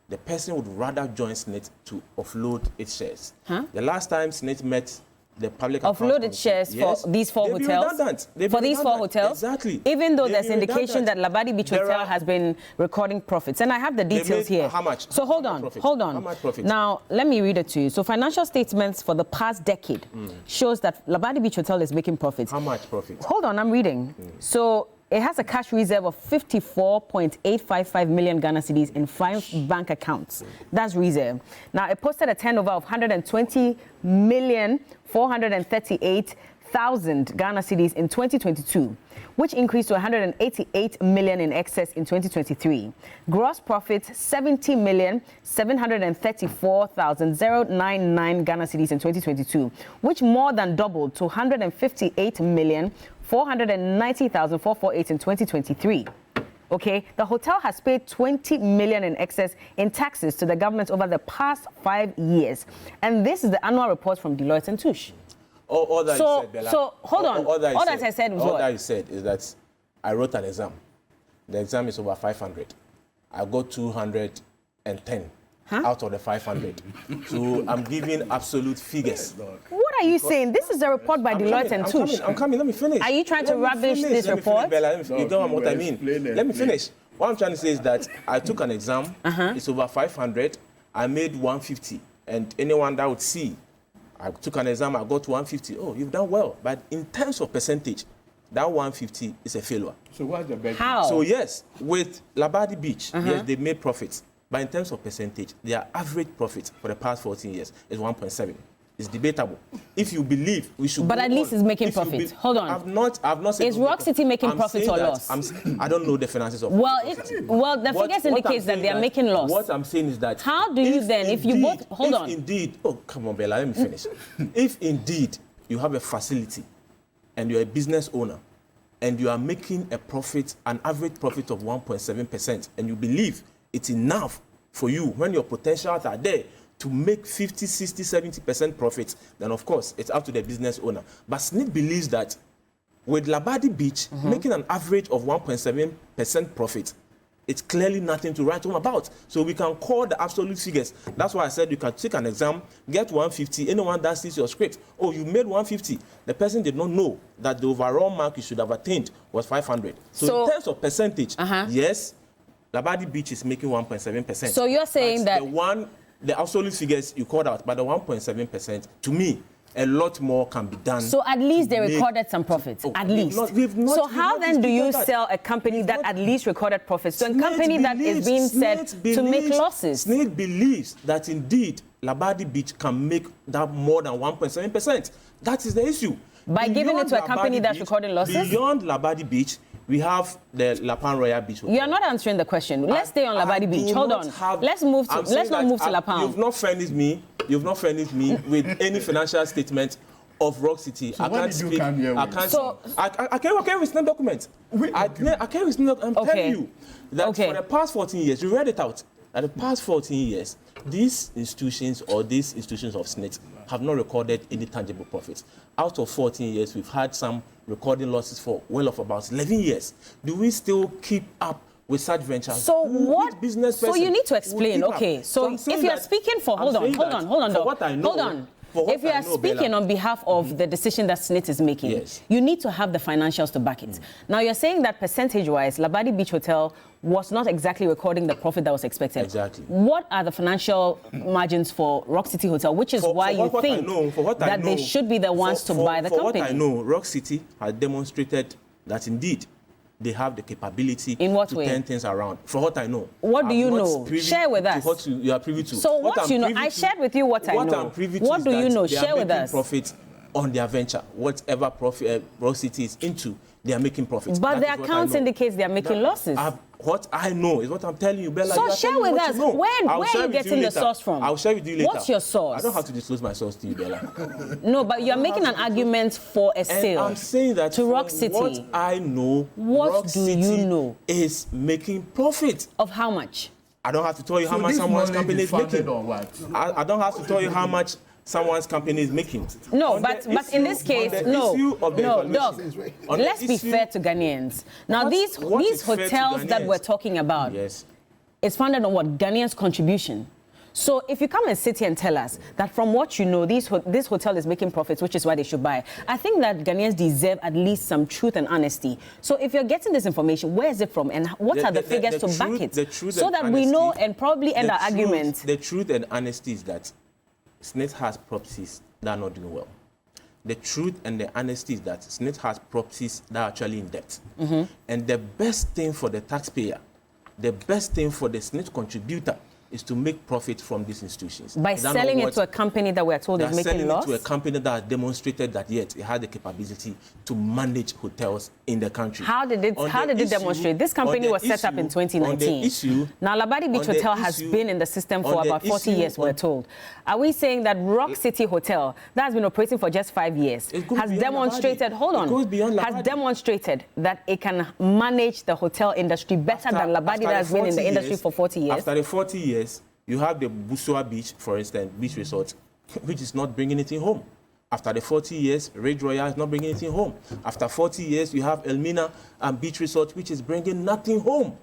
the person would rather join SNIT to offload its shares. The last time SNIT met the public offload its shares for these four hotels? For these four hotels? Exactly. Even though there's indication that Labadi Beach Hotel has been recording profits. And I have the details here. How much? So hold on. How much profit? Now, let me read it to you. So financial statements for the past decade shows that Labadi Beach Hotel is making profits. How much profit? Hold on, I'm reading. So it has a cash reserve of 54.855 million Ghana cedis in 5 bank accounts. That's reserve. Now, it posted a turnover of 120,438,000 Ghana cedis in 2022, which increased to 188 million in excess in 2023. Gross profit, 70,734,099 Ghana cedis in 2022, which more than doubled to 158,490,448 in 2023. Okay, the hotel has paid 20 million in excess in taxes to the government over the past 5 years. And this is the annual report from Deloitte and Touche. All that you said, Bella. So, hold on. All that I said was all that you said is that I wrote an exam. The exam is over 500. I got 210 out of the 500. So I'm giving absolute figures. What are you saying? This is a report by Deloitte and Touche. I'm coming. Let me finish. Are you trying to rubbish this report? You don't know what I mean. Let me finish. What I'm trying to say is that I took an exam. It's over 500. I made 150. And anyone that would see, I took an exam, I got 150. Oh, you've done well. But in terms of percentage, that 150 is a failure. So what's the best? How? So yes, with Labadi Beach, yes, they made profits. But in terms of percentage, their average profit for the past 14 years is 1.7. It's debatable. If you believe we should, but at least it's making profits. Hold on. I've not said. Is Rock City making profits or loss? I don't know the finances of. Well, the figures indicate that they are making loss. What I'm saying is that. How do you then, if you both hold on? Indeed, oh come on, Bella, let me finish. If indeed you have a facility, and you're a business owner, and you are making a profit, an average profit of 1.7%, and you believe it's enough for you when your potentials are there to make 50, 60, 70% profits, then of course it's up to the business owner. But SNIT believes that with Labadi Beach making an average of 1.7% profit, it's clearly nothing to write home about. So we can call the absolute figures. That's why I said you can take an exam, get 150, anyone that sees your script, oh, you made 150. The person did not know that the overall mark you should have attained was 500. So in terms of percentage, yes, Labadi Beach is making 1.7%. So you're saying that the absolute figures you called out, but the 1.7%, to me, a lot more can be done. So at least they recorded some profits, at least. So how then do you sell a company that at least recorded profits to a company that is being said to make losses? SNIT believes that indeed Labadi Beach can make that more than 1.7%. That is the issue. By giving it to a company that's recording losses? Beyond Labadi Beach, we have the Lapan Royal Beach Hotel. You are not answering the question. Let's stay on Labadi Beach. Hold on. Let's not move to Lapan. You've not furnished me with any financial statement of Rock City. So I can't speak. I can't with documents. I can't with I'm telling you that for the past 14 years, you read it out. That the past 14 years, these institutions of SNIT have not recorded any tangible profits. Out of 14 years, we've had some recording losses for well of about 11 years. Do we still keep up with such ventures? So what business person? So you need to explain. Okay. So if you are speaking for, hold on. if you are speaking on behalf of the decision that SNIT is making, yes, you need to have the financials to back it. Now, you're saying that percentage-wise, Labadi Beach Hotel was not exactly recording the profit that was expected. Exactly. What are the financial margins for Rock City Hotel, which is why you think that they should be the ones to buy the company? For what I know, Rock City has demonstrated that indeed they have the capability to turn things around. For what I know. What do you know? Share with us. What you are privy to. So what you know? I shared with you what I know. What I'm privy to what do you know? They Share are with making us. Profit on their venture. Whatever profit Rock City is into, they are making profits. But the accounts indicates they are making losses. What I know is what I'm telling you, Bella. So share with us. Where are you getting the source from? I'll share with you later. What's your source? I don't have to disclose my source to you, Bella. No, but you're making an argument for a sale. I'm saying that to Rock City. What I know, Rock City is making profit. Of how much? I don't have to tell you how much someone's company is making. I don't have to tell you how much someone's company is making. No, but in this case, no, Doc, let's be fair to Ghanaians. Now, these hotels that we're talking about, yes, it's founded on what? Ghanaians' contribution. So if you come and sit here and tell us that from what you know, this hotel is making profits, which is why they should buy, I think that Ghanaians deserve at least some truth and honesty. So if you're getting this information, where is it from and what are the figures to back it? So that we know and probably end our argument. The truth and honesty is that SNIT has properties that are not doing well. The truth and the honesty is that SNIT has properties that are actually in debt. And the best thing for the taxpayer, the best thing for the SNIT contributor is to make profit from these institutions. By selling it to a company that we're told is making loss? Selling it to a company that has demonstrated that, yet, it had the capability to manage hotels in the country. How did it demonstrate? This company was set up in 2019. Now, Labadi Beach Hotel has been in the system for about 40 years, we're told. Are we saying that Rock City Hotel, that has been operating for just 5 years, has demonstrated, has demonstrated that it can manage the hotel industry better than Labadi that has been in the industry for 40 years? After the 40 years, you have the Busua Beach, for instance, beach resort, which is not bringing anything home. After the 40 years, Red Royal is not bringing anything home. After 40 years, you have Elmina and Beach Resort, which is bringing nothing home.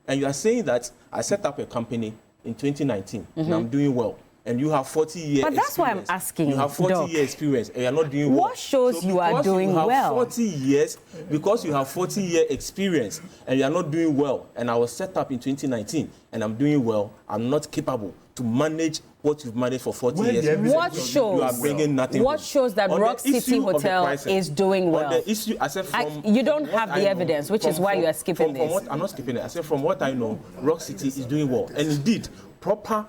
And you are saying that I set up a company in 2019 and I'm doing well. And you have 40 years experience. But that's why I'm asking. You have 40 years experience and you're not doing well. What shows you are doing well? 40 years, because you have 40-year experience and you are not doing well, and I was set up in 2019 and I'm doing well, I'm not capable to manage what you've managed for 40 years. What shows? You are bringing nothing. What shows that Rock City Hotel is doing well? On the issue, I said you don't have the evidence, which is why you are skipping this. I'm not skipping it. I said from what I know, Rock City is doing well. And indeed, proper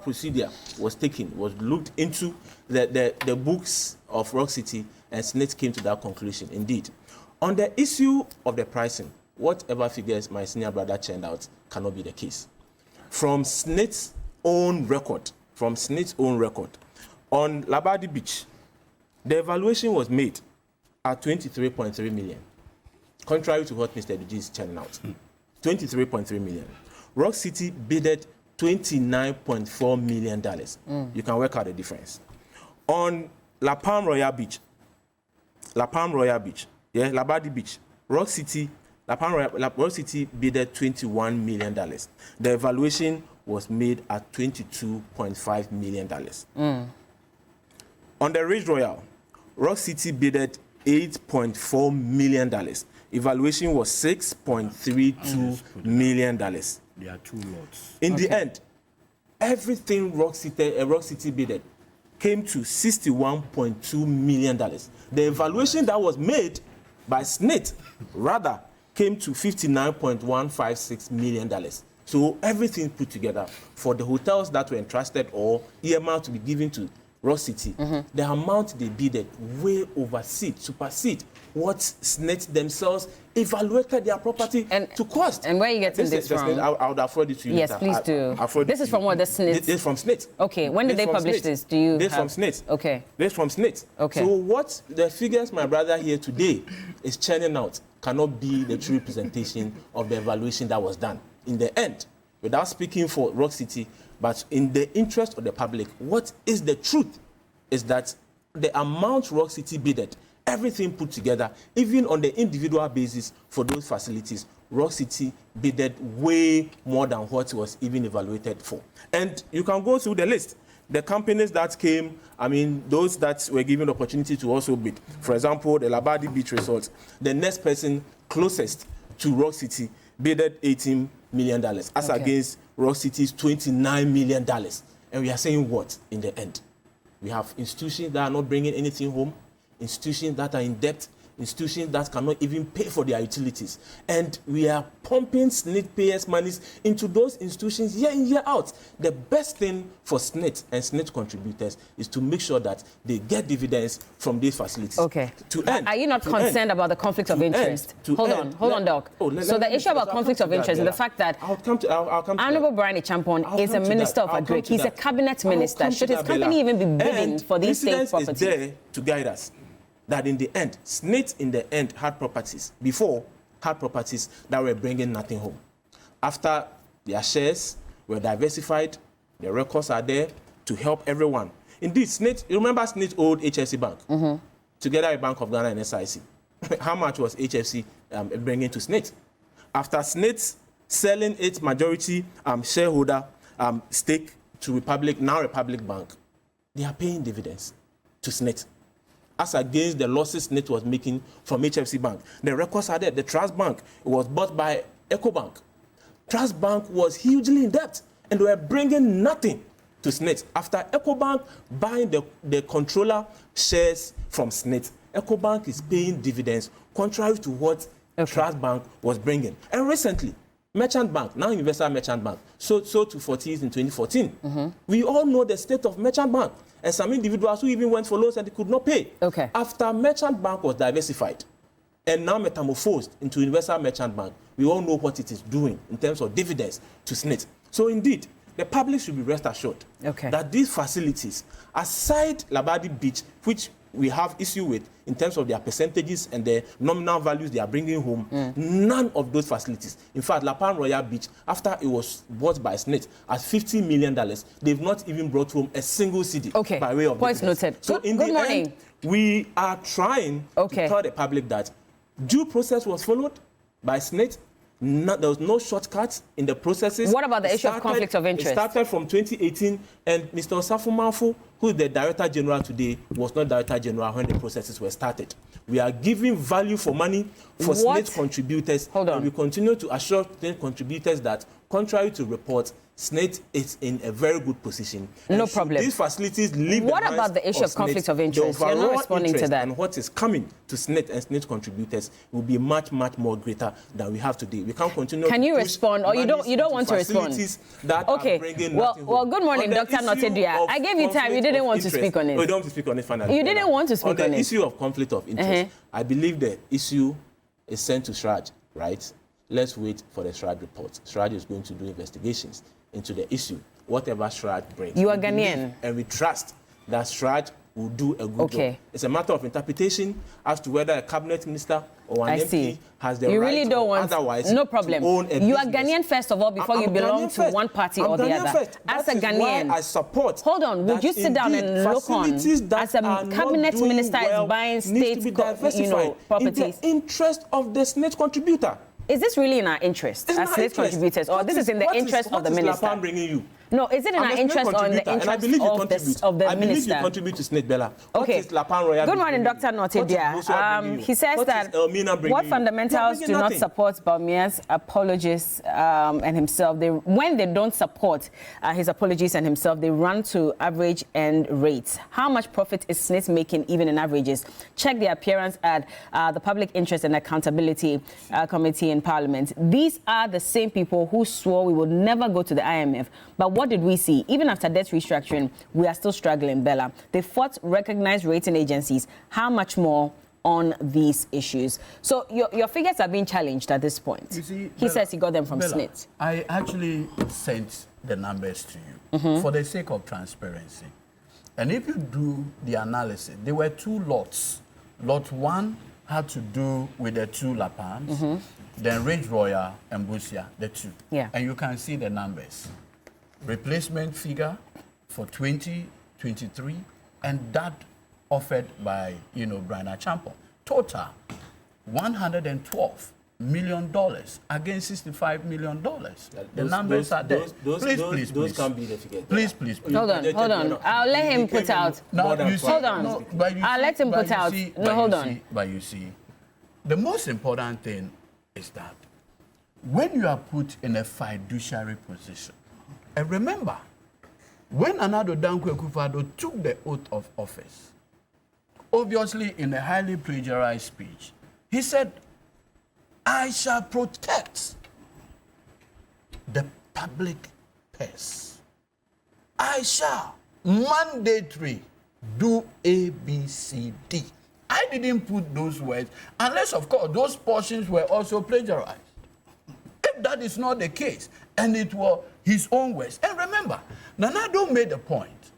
procedure was taken, was looked into the books of Rock City, and SNIT came to that conclusion. Indeed, on the issue of the pricing, whatever figures my senior brother churned out cannot be the case. From SNIT's own record, on Labadi Beach, the evaluation was made at 23.3 million, contrary to what Mr. Duji is churning out. 23.3 million. Rock City bidded $29.4 million. You can work out the difference. On La Palm Royal Beach, Labadi Beach, Rock City bidded $21 million. The evaluation was made at $22.5 million. On the Ridge Royal, Rock City bidded $8.4 million. Evaluation was $6.32 million. There are two lots. In the end, everything Rock City bidded came to $61.2 million. The evaluation that was made by SNIT rather came to $59.156 million. So everything put together for the hotels that were entrusted or earmarked to be given to Rock City, the amount they bidded way supersede what SNIT themselves evaluated their property to cost. And where are you getting this from? I would afford it to you. Yes, please do. This is from what, the SNIT? This is from SNIT. Okay, when did they publish this? Do you This from SNIT. Okay. This from SNIT. Okay. So what the figures my brother here today is churning out cannot be the true representation of the evaluation that was done. In the end, without speaking for Rock City, but in the interest of the public, what is the truth is that the amount Rock City bidded, everything put together, even on the individual basis for those facilities, Rock City bidded way more than what was even evaluated for. And you can go through the list. the companies that came, I mean, those that were given the opportunity to also bid. For example, the Labadi Beach Resort, the next person closest to Rock City bidded $18 million as against Rock City's $29 million. And we are saying what in the end? We have institutions that are not bringing anything home, institutions that are in debt, institutions that cannot even pay for their utilities. And we are pumping SNIT payers' monies into those institutions year in, year out. The best thing for SNIT and SNIT contributors is to make sure that they get dividends from these facilities. Okay. To end. Are you not concerned about the conflict of interest? Hold on, Doc. So the issue about conflict of interest is the fact that Honorable Brian Champon is a minister of Agri. He's a cabinet minister. Should his company even be bidding for these state properties? Is there to guide us. That in the end, SNIT in the end had properties, before had properties that were bringing nothing home. After their shares were diversified, the records are there to help everyone. Indeed, SNIT, you remember SNIT owed HFC Bank, together with Bank of Ghana and SIC. How much was HFC bringing to SNIT? After SNIT selling its majority shareholder stake to Republic, now Republic Bank, they are paying dividends to SNIT, as against the losses SNIT was making from HFC Bank. The records are there. The Trust Bank was bought by EcoBank. Trust Bank was hugely in debt, and they were bringing nothing to SNIT. After EcoBank buying the controller shares from SNIT, EcoBank is paying dividends contrary to what Trust Bank was bringing. And recently, Merchant Bank, now Universal Merchant Bank, sold to Fortis in 2014. We all know the state of Merchant Bank. And some individuals who even went for loans and they could not pay. After Merchant Bank was diversified and now metamorphosed into Universal Merchant Bank, we all know what it is doing in terms of dividends to SNIT. So indeed, the public should be rest assured that these facilities, aside Labadi Beach, which we have issue with in terms of their percentages and the nominal values they are bringing home, none of those facilities. In fact, La Palm Royal Beach, after it was bought by SNIT at $50 million, they've not even brought home a single CD by way of points noted. So in the end, we are trying to tell the public that due process was followed by SNIT. There was no shortcuts in the processes. What about the issue of conflict of interest? It started from 2018, and Mr. Osafo Manfo, who is the Director General today, was not Director General when the processes were started. We are giving value for money for SNIT contributors. And we continue to assure SNIT contributors that, contrary to reports, SNIT is in a very good position. No problem. These facilities leave What about the issue of conflict of interest? You're not responding to that. And what is coming to SNIT and SNIT contributors will be much, much more greater than we have today. We can't continue. Can you respond, or you don't want to respond? Well, good morning, Dr. Notedua. I gave you time. You didn't want to speak on it. You don't want to speak on it finally. You didn't want to speak on it. On the issue of conflict of interest, I believe the issue is sent to SRAJ, right? Let's wait for the SRAJ report. SRAJ is going to do investigations into the issue, whatever SRAJ brings. You are Ghanaian. And we trust that SRAJ will do a good job. It's a matter of interpretation as to whether a cabinet minister or an MP has the right or otherwise no problem. To own a you business. are Ghanaian first of all before you belong to one party or the other. As a Ghanaian, I support. Hold on, would you sit down and look on as a cabinet minister is buying state properties? In the interest of the SNIT contributor. Is this really in our interest as SNIT contributors, or this is in the interest of the minister? What is bringing you? No, is it in our interest or in the interest of the minister? I believe you contribute to SNIT, Bella. Okay. What is La Palm Royal? Good morning, Dr. Notedua. He says that what fundamentals do not support Bawumia's apologies and himself, when they don't support his apologies and himself, they run to average end rates. How much profit is SNIT making even in averages? Check the appearance at the Public Interest and Accountability Committee in Parliament. These are the same people who swore we would never go to the IMF. But what did we see? Even after debt restructuring, we are still struggling, Bella. They fought recognized rating agencies. How much more on these issues? So your figures are being challenged at this point. You see, he says he got them from Bella, SNIT. I actually sent the numbers to you for the sake of transparency. And if you do the analysis, there were two lots. Lot 1 had to do with the two La Palms, then Ridge Royal and Busia, the two. Yeah. And you can see the numbers. Replacement figure for 2023 and that offered by Brian Champon. Total $112 million against $65 million. The numbers are there. Those can't be the figure. Please. Hold on. I'll let him put out. Now, you see, hold on. I'll let him put out. No, hold on. But you see, the most important thing is that when you are put in a fiduciary position, and remember, when Nana Dankwa Akufo-Addo took the oath of office, obviously in a highly plagiarized speech, he said, I shall protect the public purse. I shall mandatory do A, B, C, D. I didn't put those words, unless, of course, those portions were also plagiarized. If that is not the case, and it were his own words. And remember, Nana made a point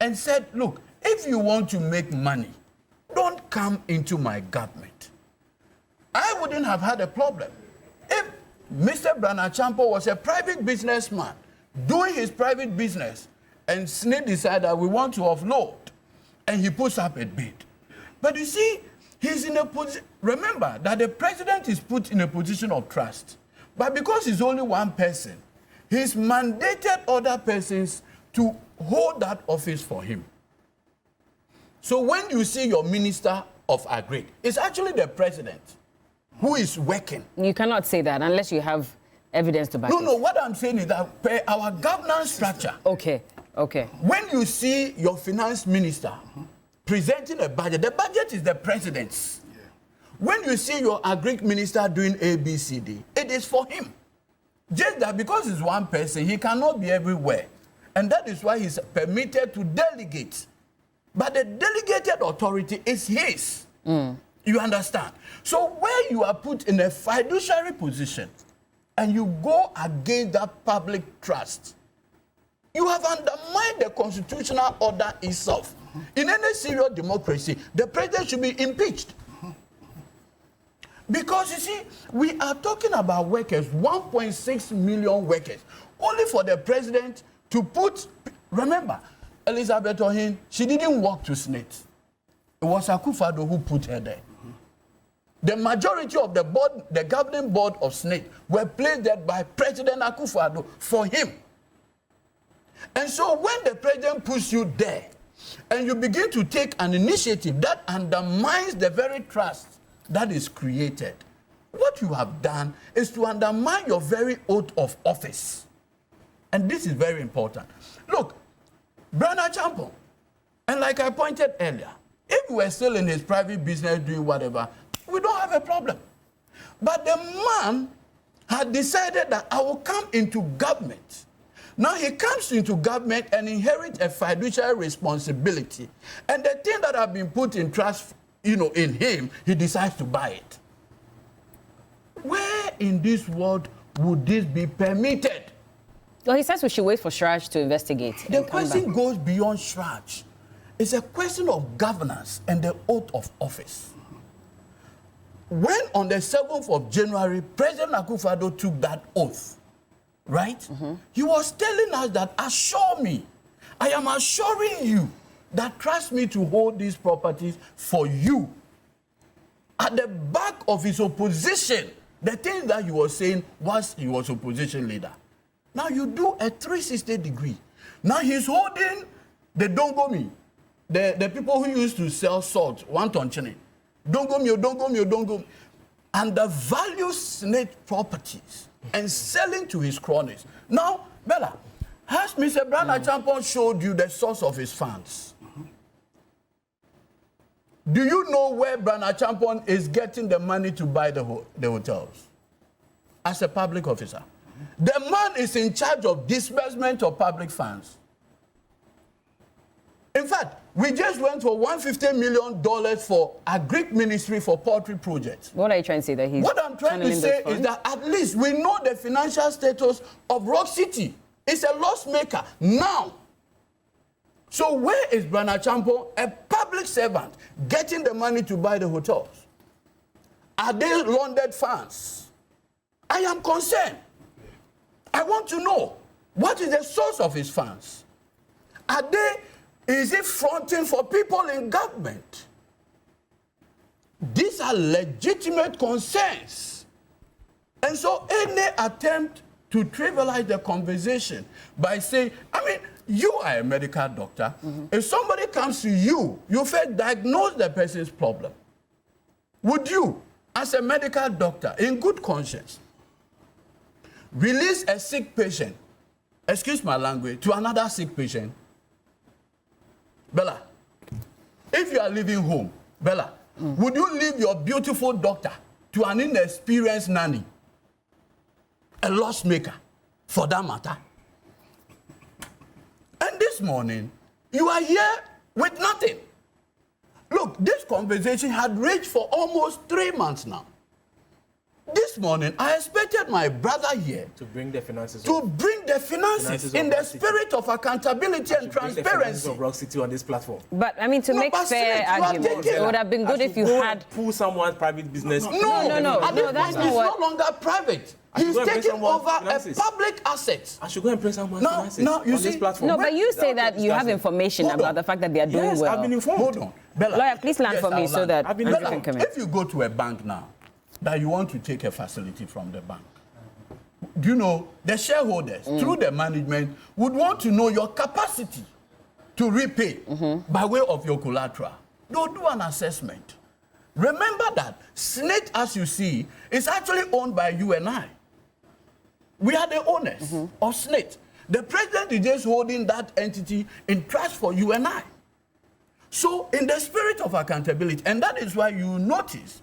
and said, look, if you want to make money, don't come into my government. I wouldn't have had a problem if Mr. Brana Champo was a private businessman doing his private business and SNIT decided we want to offload and he puts up a bid. But you see, he's in a position, remember that the president is put in a position of trust. But because he's only one person, he's mandated other persons to hold that office for him. So when you see your minister of agri, it's actually the president who is working. You cannot say that unless you have evidence to back it. No, what I'm saying is that per our governance structure. Okay. When you see your finance minister presenting a budget, the budget is the president's. Yeah. When you see your agri minister doing A, B, C, D, it is for him. Just that because he's one person, he cannot be everywhere. And that is why he's permitted to delegate. But the delegated authority is his. You understand? So where you are put in a fiduciary position and you go against that public trust, you have undermined the constitutional order itself. In any serious democracy, the president should be impeached. Because you see, we are talking about workers, 1.6 million workers, only for the president to put, remember, Elizabeth Ohin, she didn't walk to SNIT. It was Akufo-Addo who put her there. The majority of the board, the governing board of SNIT, were placed there by President Akufo-Addo for him. And so when the president puts you there, and you begin to take an initiative that undermines the very trust that is created, what you have done is to undermine your very oath of office. And this is very important. Look, Brana Champo, and like I pointed earlier, if we're still in his private business doing whatever, we don't have a problem. But the man had decided that I will come into government. Now he comes into government and inherits a fiduciary responsibility. And the thing that have been put in trust, in him, he decides to buy it. Where in this world would this be permitted? Well, he says we should wait for Shraj to investigate. The question goes beyond Shraj. It's a question of governance and the oath of office. When on the 7th of January, President Akufo-Addo took that oath, right? He was telling us that, assure me, I am assuring you that trust me to hold these properties for you. At the back of his opposition, the thing that he was saying was he was opposition leader. Now you do a 360 degree. Now he's holding the Dongomi, the people who used to sell salt, 1 ton chine. Dongomi. And the value SNIT properties and selling to his cronies. Now, Bella, has Mr. Brana Champo showed you the source of his funds? Do you know where Brana Champo is getting the money to buy the hotels? As a public officer. The man is in charge of disbursement of public funds. In fact, we just went for $150 million for a Greek ministry for poultry projects. What are you trying to say that he's What I'm trying to say is that at least we know the financial status of Rock City. It's a loss maker now. So where is Brana Champo, a public servant, getting the money to buy the hotels? Are they laundered funds? I am concerned. I want to know what is the source of his funds. Is it fronting for people in government? These are legitimate concerns And so any attempt to trivialize the conversation by saying, I mean, you are a medical doctor. If somebody comes to you, you first diagnose the person's problem. Would you, as a medical doctor, in good conscience, release a sick patient, excuse my language, to another sick patient? Bella, if you are leaving home, Bella, would you leave your beautiful doctor to an inexperienced nanny, a loss maker, for that matter? And this morning, you are here with nothing. Look, this conversation had raged for almost 3 months now. This morning, I expected my brother here to bring the finances in the spirit of accountability and transparency. Of Rock City on this platform. But I mean, to make fair arguments, it would have been good if you had pull someone's private business. No, that's not what. It's no longer private. He's taking over a public asset. I should go and bring someone's finances you on see, this platform. No, but you say that you have information about the fact that they are doing yes, well. I've been informed. Hold on. Bella, Lawyer, please land for me so that Andrew can come in. if you go to a bank now, that you want to take a facility from the bank, do you know the shareholders, through the management, would want to know your capacity to repay by way of your collateral. They'll do an assessment. Remember that SNIT, as you see, is actually owned by you and I. We are the owners of SNIT. The president is just holding that entity in trust for you and I. So, in the spirit of accountability, and that is why you notice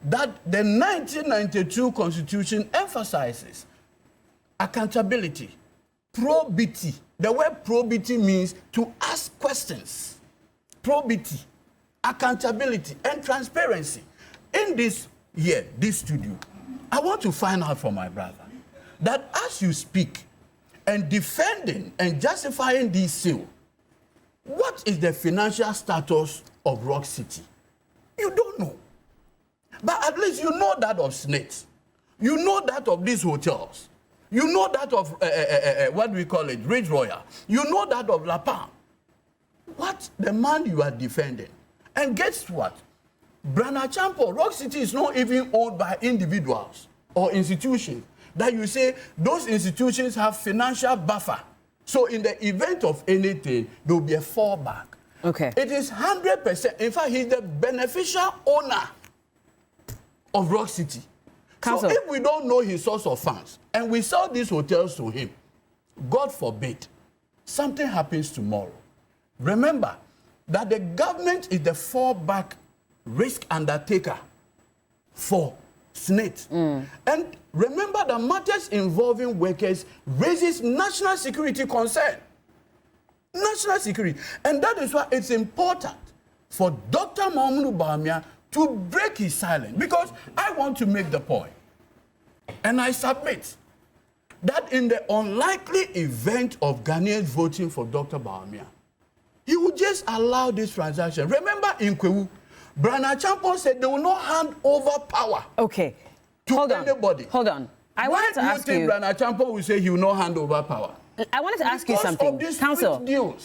that the 1992 Constitution emphasizes accountability, probity. The word probity means to ask questions. Probity, accountability, and transparency. In this year, this studio, I want to find out from my brother that as you speak and defending and justifying this sale, what is the financial status of Rock City? You don't know. But at least you know that of SNIT. You know that of these hotels. You know that of, what do we call it, Ridge Royal. You know that of La Palm. What the man you are defending? And guess what? Brana Champo, Rock City is not even owned by individuals or institutions that you say those institutions have financial buffer. So in the event of anything, there will be a fallback. Okay. It is 100%. In fact, he's the beneficial owner of Rock City. Counsel. So if we don't know his source of funds and we sell these hotels to him, God forbid, something happens tomorrow. Remember that the government is the fallback risk undertaker for SNIT. And remember that matters involving workers raises national security concern. National security. And that is why it's important for Dr. Mahamudu Bawumia to break his silence. Because I want to make the point, and I submit, that in the unlikely event of Ghanaians voting for Dr. Bawumia, he would just allow this transaction. Remember in Kwewu, Brana Champon said they will not hand over power to anybody. Hold on. I wanted to ask you. Why do you think Brana Champon will say he will not hand over power? I wanted to ask you something.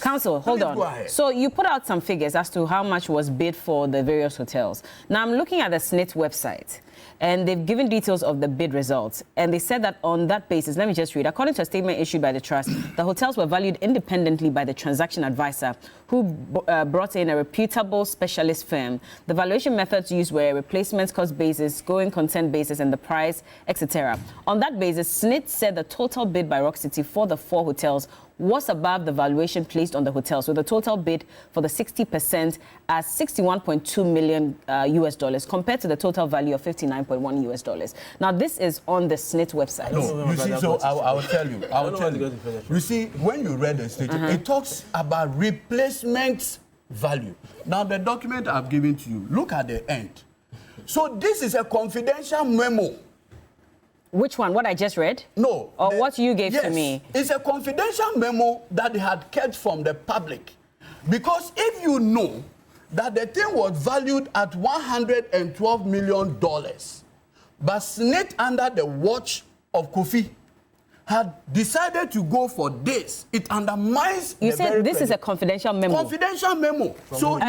Counsel, hold on. So you put out some figures as to how much was bid for the various hotels. Now I'm looking at the SNIT website, and they've given details of the bid results. And they said that on that basis, let me just read. According to a statement issued by the trust, the hotels were valued independently by the transaction advisor, who brought in a reputable specialist firm. The valuation methods used were replacement cost basis, going concern basis, and the price, etc. On that basis, SNIT said the total bid by Rock City for the 4 hotels was above the valuation placed on the hotels, with the total bid for the 60% as $61.2 million US dollars, compared to the total value of $59.1 US dollars. Now, this is on the SNIT website. No, you see, so I'll tell you. You see, when you read the statement, it talks about replacement value. Now, the document I've given to you, look at the end. So this is a confidential memo. Which one? What I just read? No. Or what you gave to me? It's a confidential memo that they had kept from the public. Because if you know that the thing was valued at $112 million, but SNIT, under the watch of Kofi, had decided to go for this, it undermines. You said this is a confidential memo. Confidential memo. So,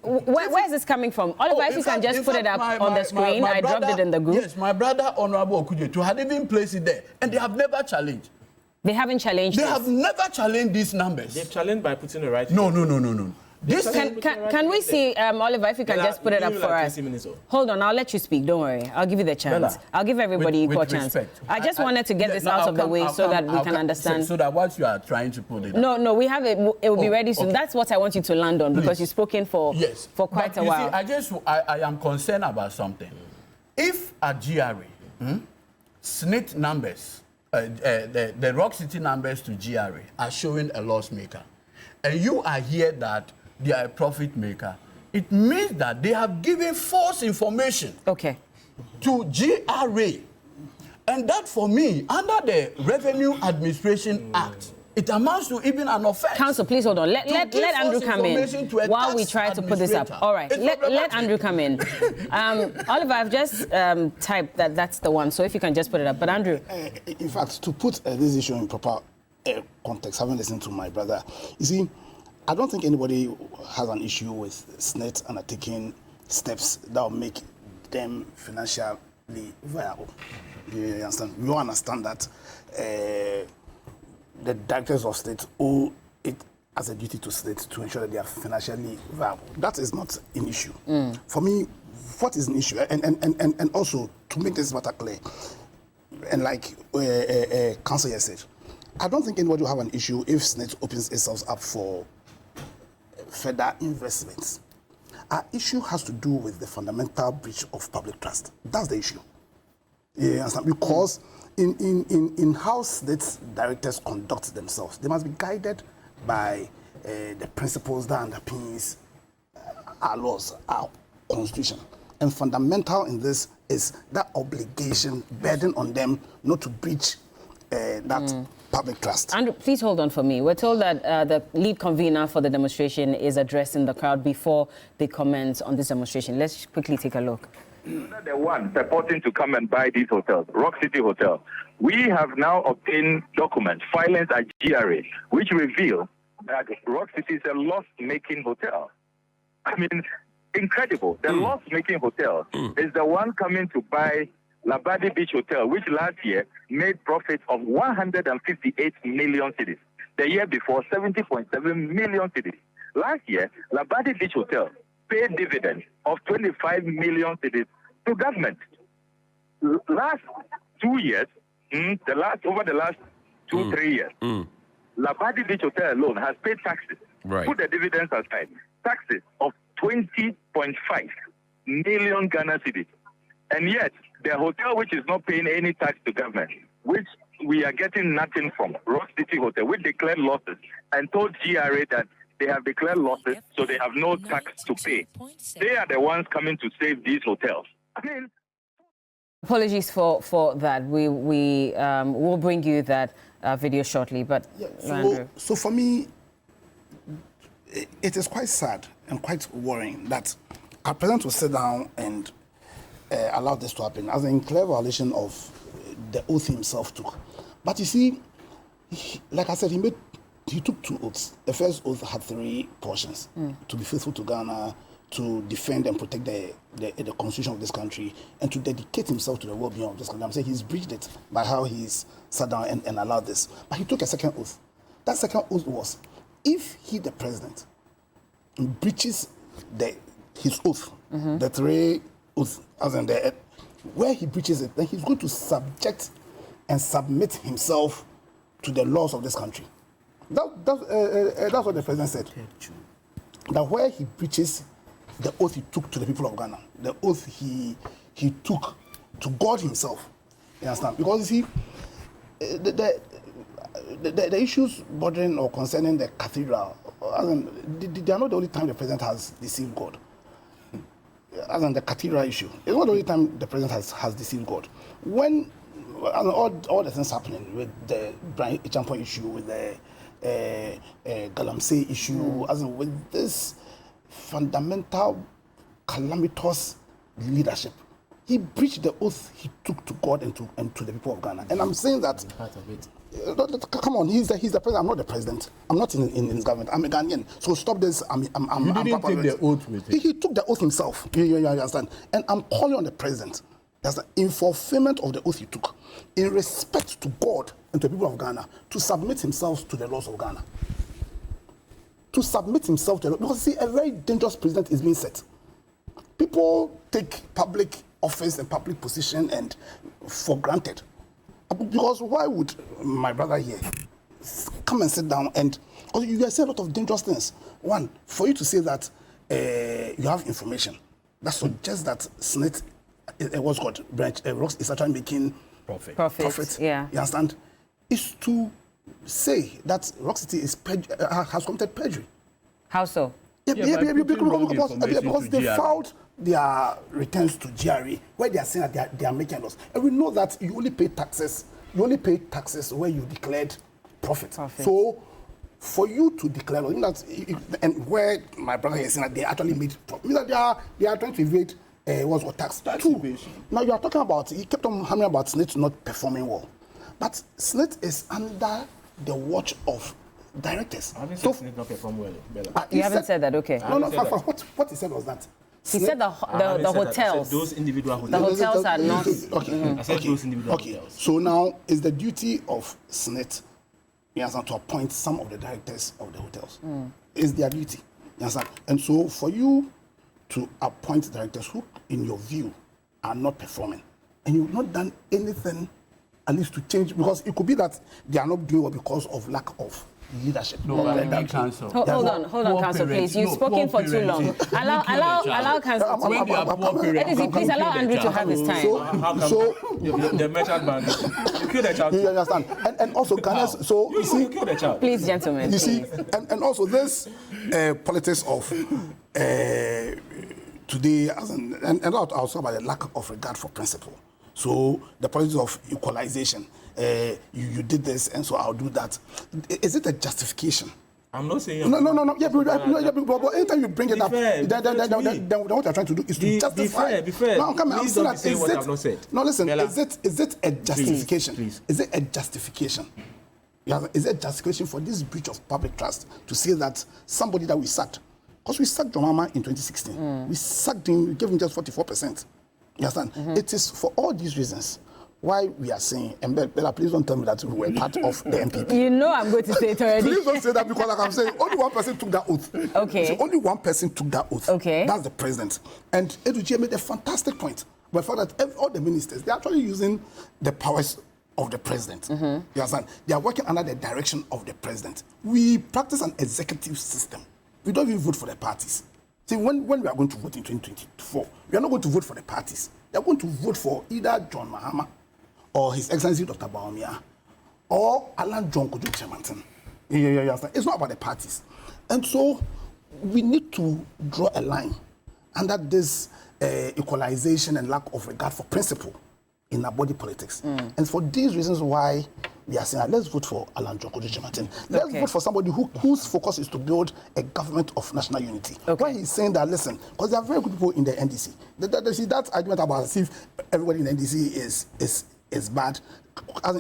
where is this coming from? Oliver, if you can just put it up on the screen. I dropped it in the group. Yes, my brother, Honorable Okujetu, had even placed it there, and they have never challenged. They haven't challenged They this. have never challenged these numbers. They've challenged by putting the right. No. This Can we see, Oliver, if you can just put it up for us? Hold on, I'll let you speak. Don't worry. I'll give you the chance. Bella, I'll give everybody equal chance. Respect. I just wanted to get this out of the way so that we can understand. So that what you are trying to put it. No, we have it. It will be ready soon. Okay. That's what I want you to land on because you've spoken for quite a while. See, I am concerned about something. If at GRA, SNIT numbers, the Rock City numbers to GRA are showing a loss maker, and you are here that they are a profit maker, it means that they have given false information to GRA. And that, for me, under the Revenue Administration Act, it amounts to even an offense. Counsel, please hold on. Let Andrew come in while we try to put this up. All right, let Andrew come in. Oliver, I've just typed that that's the one, so if you can just put it up. But Andrew. In fact, to put this issue in proper context, having listened to my brother, you see, I don't think anybody has an issue with SNIT undertaking steps that will make them financially viable. You understand? We all understand that the directors of SNIT owe it as a duty to SNIT to ensure that they are financially viable. That is not an issue. For me, what is an issue? And also, to make this matter clear, and like Council has said, I don't think anybody will have an issue if SNIT opens itself up for further investments. Our issue has to do with the fundamental breach of public trust. That's the issue. You understand? Because in how SNIT directors conduct themselves, they must be guided by the principles that underpins our laws, our constitution. And fundamental in this is that obligation, burden on them not to breach that public trust. Andrew, please hold on for me. We're told that the lead convener for the demonstration is addressing the crowd before they comment on this demonstration. Let's quickly take a look. The one purporting to come and buy these hotels, Rock City Hotel, we have now obtained documents, filings at GRA, which reveal that Rock City is a loss-making hotel. I mean, incredible. The loss-making hotel is the one coming to buy Labadi Beach Hotel, which last year made profits of 158 million cedis. The year before, 70.7 million cedis. Last year, Labadi Beach Hotel paid dividends of 25 million cedis to government. Last 2 years, over the last 3 years, Labadi Beach Hotel alone has paid taxes. Put the dividends aside, taxes of 20.5 million Ghana cedis. And yet, the hotel which is not paying any tax to government, which we are getting nothing from, Rock City Hotel, which declared losses and told GRA that they have declared losses, so they have no tax to pay. They are the ones coming to save these hotels. I mean, apologies for that. We will bring you that video shortly. But so for me, it is quite sad and quite worrying that our president will sit down and allow this to happen as in clear violation of the oath himself took. But you see, like I said, he took 2 oaths. The first oath had 3 portions: to be faithful to Ghana, to defend and protect the constitution of this country, and to dedicate himself to the well-being of this country. I'm saying he's breached it by how he's sat down and allowed this. But he took a second oath. That second oath was, if he, the president, breaches his oath, the 3 oaths, as in where he breaches it, then he's going to subject and submit himself to the laws of this country. That's what the president said. That where he breaches the oath he took to the people of Ghana, the oath he took to God himself. You understand? Because you see, the issues bordering or concerning the cathedral, they are not the only time the president has deceived God. As in the cathedral issue, it's not the only time the president has deceived God. When all the things happening with the Brian Ichampo issue, with the Galamsey issue, as in with this fundamental calamitous leadership he breached the oath he took to God and to the people of Ghana. And I'm saying that, Part of it. come on, he's the president. I'm not the president. I'm not in his government. I'm a Ghanaian. So stop this. You didn't take the oath with him. He took the oath himself. You understand? And I'm calling on the president, in fulfillment of the oath he took, in respect to God and to the people of Ghana, to submit himself to the laws of Ghana. To submit himself to the law. Because, see, a very dangerous president is being set. People take public office and public position and for granted. Because why would my brother here come and sit down and you say a lot of dangerous things. One, for you to say that you have information that suggests that SNIT, what's called branch, Rocks is actually making profit. Yeah. You understand? Is to say that Rock City is has committed perjury. How so? Because they filed their returns to GRA where they are saying that they are making loss. And we know that you only pay taxes. You only pay taxes where you declared profit. So for you to declare, and where my brother is saying that they actually made profit, means that they are trying to evade what's called tax. Two, now you are talking about, he kept on hammering about SNIT not performing well. But SNIT is under the watch of directors. I haven't said SNIT not perform well, Bella. You haven't said that, okay. No, what he said was that. He said the hotels. Those individual hotels. The hotels are not. Okay. I said those individual hotels. So now it's the duty of SNIT, you understand, to appoint some of the directors of the hotels. It's their duty. You understand? And so for you to appoint directors who, in your view, are not performing, and you've not done anything at least to change, because it could be that they are not doing well because of lack of leadership. Hold on, Council, please. You've spoken for too long. Allow Council. Please allow Andrew to have his time. So the merchant bank, you kill the child. You understand? And also, Ghana's, so you see, kill the child. Please, gentlemen. You see, and also this politics of today, and also about the lack of regard for principle. So the politics of equalization, you did this, and so I'll do that. Is it a justification? I'm not saying. No. Yeah, but anytime you bring it up, then what you're trying to do is to justify. Be fair. No, come on, please don't say what I've not said. No, listen. Bella. Is it a justification? Please. Is it a justification? Is it a justification for this breach of public trust to say that somebody that we sacked, because we sacked John Mahama in 2016, we sacked him, we gave him just 44%. You understand? It is for all these reasons why we are saying, and Bella, please don't tell me that we were part of the MPP. You know I'm going to say it already. Please don't say that, because like I'm saying, only one person took that oath. Okay. So only one person took that oath. Okay. That's the president. And Eduji made a fantastic point. But for that, all the ministers, they're actually using the powers of the president. You understand? They are working under the direction of the president. We practice an executive system. We don't even vote for the parties. See, when we are going to vote in 2024, we are not going to vote for the parties. We are going to vote for either John Mahama or His Excellency Dr. Baumia or Alan John Kojo Chemantin. It's not about the parties. And so we need to draw a line under this equalization and lack of regard for principle in our body politics. And for these reasons why we are saying, let's vote for Alan John Kojo Chemantin. Let's vote for somebody whose focus is to build a government of national unity. When he's saying that, listen, because there are very good people in the NDC. That argument about as if everybody in the NDC is bad,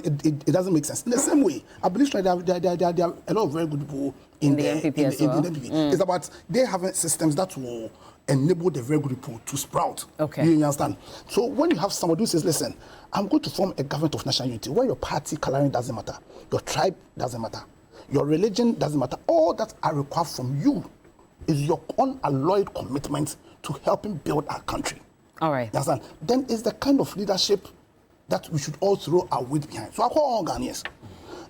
it doesn't make sense. In the same way, I believe there are a lot of very good people in the NPP as well. It's about they having systems that will enable the very good people to sprout. You understand? So when you have somebody who says, listen, I'm going to form a government of national unity, where your party coloring doesn't matter, your tribe doesn't matter, your religion doesn't matter, all that I require from you is your unalloyed commitment to helping build our country. All right. You understand? Then it's the kind of leadership that we should all throw our weight behind. So I call all Ghanaians.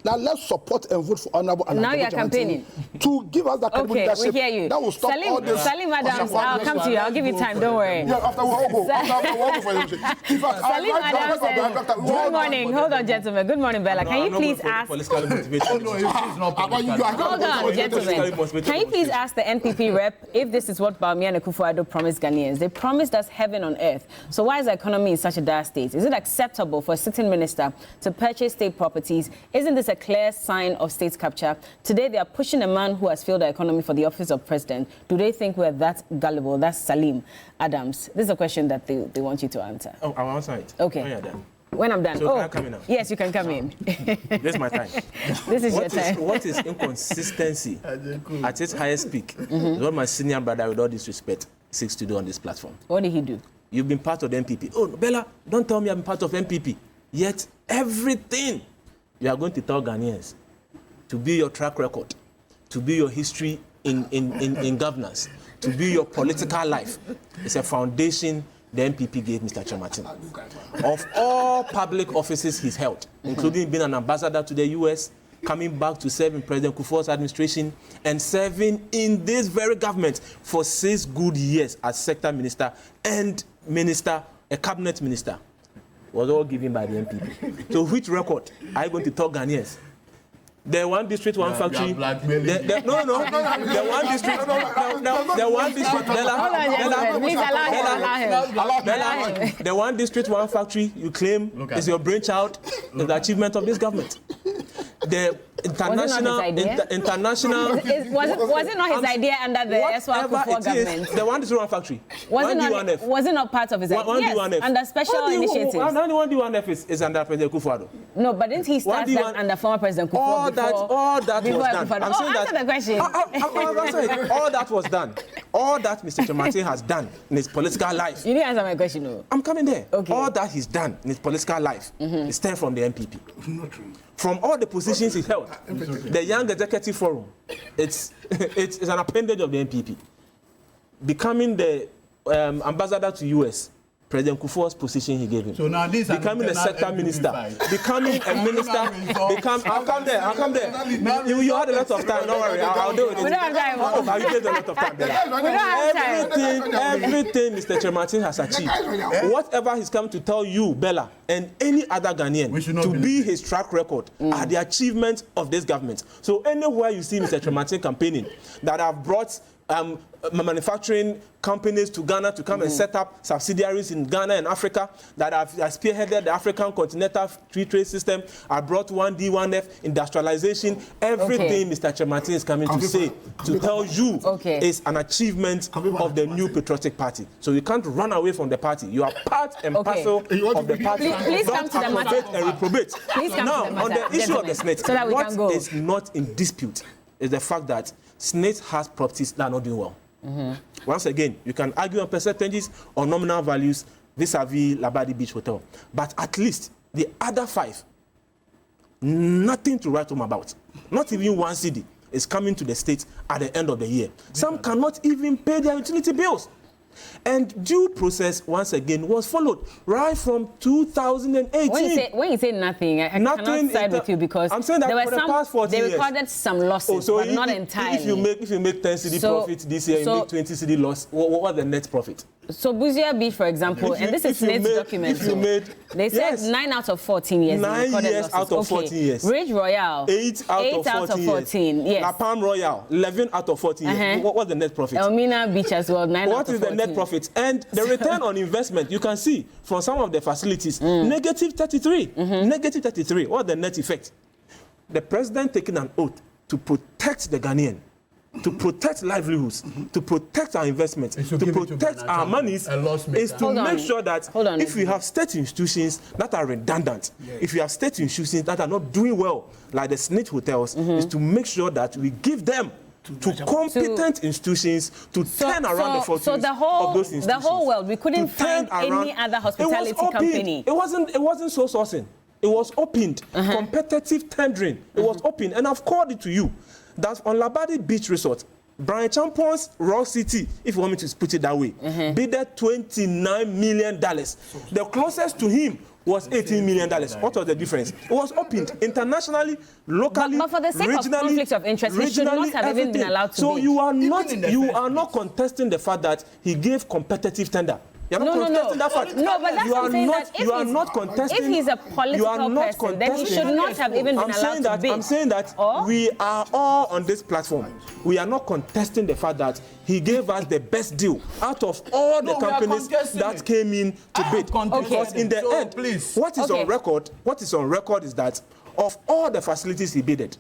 Now let's support and vote for Honorable Anna. Now you're campaigning. To give us that kind of leadership. We hear you. That will stop all this. Salim Adams, I'll come to you. I'll give you time. Don't worry. Yeah, after we'll all go. After we'll all go for election. In fact, Salim Adams says, good morning. Hold on, gentlemen. Good morning, Bella. Can you please ask... Oh, no, it's not Hold on, gentlemen. Can you please ask the NPP rep if this is what Bawumia and Akufo-Addo promised Ghanaians? They promised us heaven on earth. So why is the economy in such a dire state? Is it acceptable for a sitting minister to purchase state properties? Isn't this a clear sign of state capture? Today, they are pushing a man who has failed the economy for the office of president. Do they think we're that gullible? That's Salim Adams. This is a question that they want you to answer. Oh, I'll answer it. Okay. When you're done. When I'm done. So can I come in now? Yes, you can come in. This is my time. This is your time. What is inconsistency at its highest peak is what my senior brother, with all disrespect, seeks to do on this platform. What did he do? You've been part of the MPP. Oh, Bella, don't tell me I've been part of MPP. Yet everything you are going to tell Ghanaians to be your track record, to be your history in governance, to be your political life, is a foundation the MPP gave Mr. Chematin. Of all public offices he's held, including being an ambassador to the US, coming back to serve in President Kufuor's administration, and serving in this very government for 6 good years as sector minister and a cabinet minister, was all given by the MPP. So which record are you going to tell Ghanaians? The one district, one factory. The one district. The one district, one factory you claim is your brainchild, is the achievement of this government. The international. Was it not his idea under the SWA Kufuor government? The one district, one factory. Was it not part of his idea? Yes, under special initiatives. Only one D1F is under President Kufuor. No, but didn't he start that under former President Kufuor? All that was done. I'm saying answer the question. All that was done. All that Mr. Chematin has done in his political life. You didn't answer my question, no. I'm coming there. Okay. All that he's done in his political life is stemmed from the MPP. Not true. From all the positions he held, the Young Executive Forum, it's an appendage of the MPP. Becoming the ambassador to US, President Kufuor's position he gave him. So now this becoming a sector minister, becoming a minister, I'll come there. You had a lot of time, don't worry, I'll do it. We don't have time. Oh, you gave a lot of time, Bella. We don't have time. Everything Mr. Chematin has achieved, whatever he's come to tell you, Bella, and any other Ghanaian, to be his track record are the achievements of this government. So anywhere you see Mr. Chematin campaigning that have brought manufacturing companies to Ghana to come and set up subsidiaries in Ghana and Africa, that have spearheaded the African Continental Free Trade System, have brought 1D1F industrialization. Everything Mr. Chematin is coming to say, to tell you, is an achievement of the new patriotic party. So you can't run away from the party. You are part and parcel of the party. Please come to the matter. And reprobate. Please come now, to the matter. on the issue of the SNIT, so that we can go. What is not in dispute is the fact that SNIT has properties that are not doing well. Once again, you can argue on percentages or nominal values vis-a-vis Labadi Beach Hotel. But at least the other 5, nothing to write home about. Not even 1 cedi is coming to the state at the end of the year. Some cannot even pay their utility bills. And due process, once again, was followed right from 2018. When you say nothing, I cannot side with you, because I'm saying that there for the past 40 they years, recorded some losses, but not entirely. If you make 10 cedi profit this year, you make 20 cedi loss, what's the net profit? So Busia Beach, for example, and this is SNIT's document. They said 9 out of 14 years. 9 years out of 14 years. Ridge Royale, 8 out of 14 yes. La Palm Royale, 11 out of 14 years. What's the net profit? Elmina Beach as well, 9 out of 14. What is the net profit? And the return on investment, you can see from some of the facilities, negative 33. Negative 33. What's the net effect? The president taking an oath to protect the Ghanaian, to protect livelihoods, to protect our investments, to protect our monies, is to make sure that if we have state institutions that are redundant, if we have state institutions that are not doing well, like the SNIT hotels, is to make sure that we give them to competent institutions to turn around the fortunes of those institutions. The whole world, we couldn't find any other hospitality company. It wasn't so sourcing. It was opened, competitive tendering. It was open, and I've called it to you. That's on Labadi Beach Resort. Brian Champon's Rock City, if you want me to put it that way, bid $29 million. The closest to him was $18 million. What was the difference? It was opened internationally, locally, but for the sake of conflict of interest, he should not have even been allowed to bid. So you are not contesting the fact that he gave competitive tender. You're not contesting that fact. No, but that's what I'm saying, that if he's a political person, then he should not have even been allowed to bid. I'm saying that we are all on this platform. We are not contesting the fact that he gave us the best deal out of all the companies that came in to bid. Because in the end, what is on record is that of all the facilities he bidded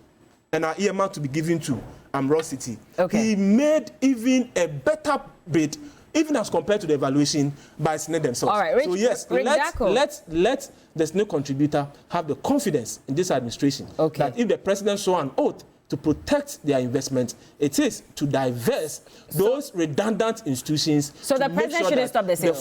and are earmarked to be given to Rock City, he made even a better bid, even as compared to the evaluation by SNIT themselves. All right, so yes, let the SNIT contributor have the confidence in this administration that if the president swore an oath to protect their investment, it is to divest those redundant institutions. So the president shouldn't stop the sale. The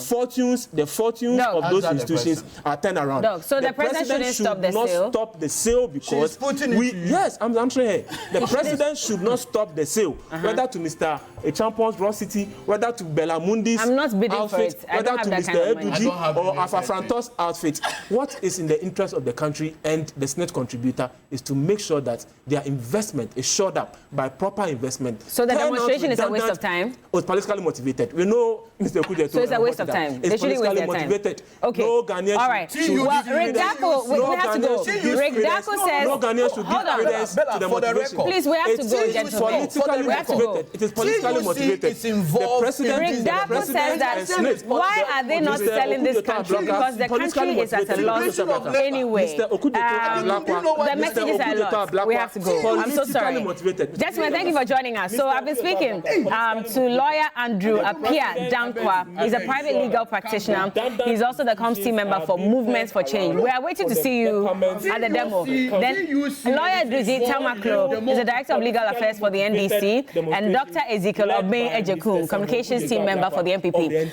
fortunes of those institutions are turned around. Doug, so the president shouldn't stop the sale. Not stop the sale because yes, I'm answering her. The president should not stop the sale, whether to Mr. Champon's Rock City, whether to Bellamundi's I'm not bidding outfit, for it. I don't whether have to that Mr. kind of money. Eduji or Afafrantos outfit. What is in the interest of the country and the SNIT contributor is to make sure that their investment is shored up by proper investment. So the demonstration is a waste of time? It's politically motivated. We know Mr. Kujeto. So it's a waste of time. It's politically motivated. Okay. No Ghanaian. All right. Well, Rick Dako, we have to go. Rick Dako says. No Ghanaian should give credence to the motivation. Please, we have to go, gentlemen. We have to go. It is politically motivated. The president. Rick Dako says that why are they not selling this country? Because the country is at a loss anyway. The messages are lost. We have to go. I'm so sorry. Gentlemen, thank you for joining us. So I've been speaking to lawyer Andrew Apia Dankwa. He's a private legal practitioner. He's also the comms team member for Movements for Change. We are waiting to see you at the demo. Then lawyer Duzi Tamaklo is the director of legal affairs for the NDC, and Dr. Ezekiel Obey Ejekun, communications team member for the MPP.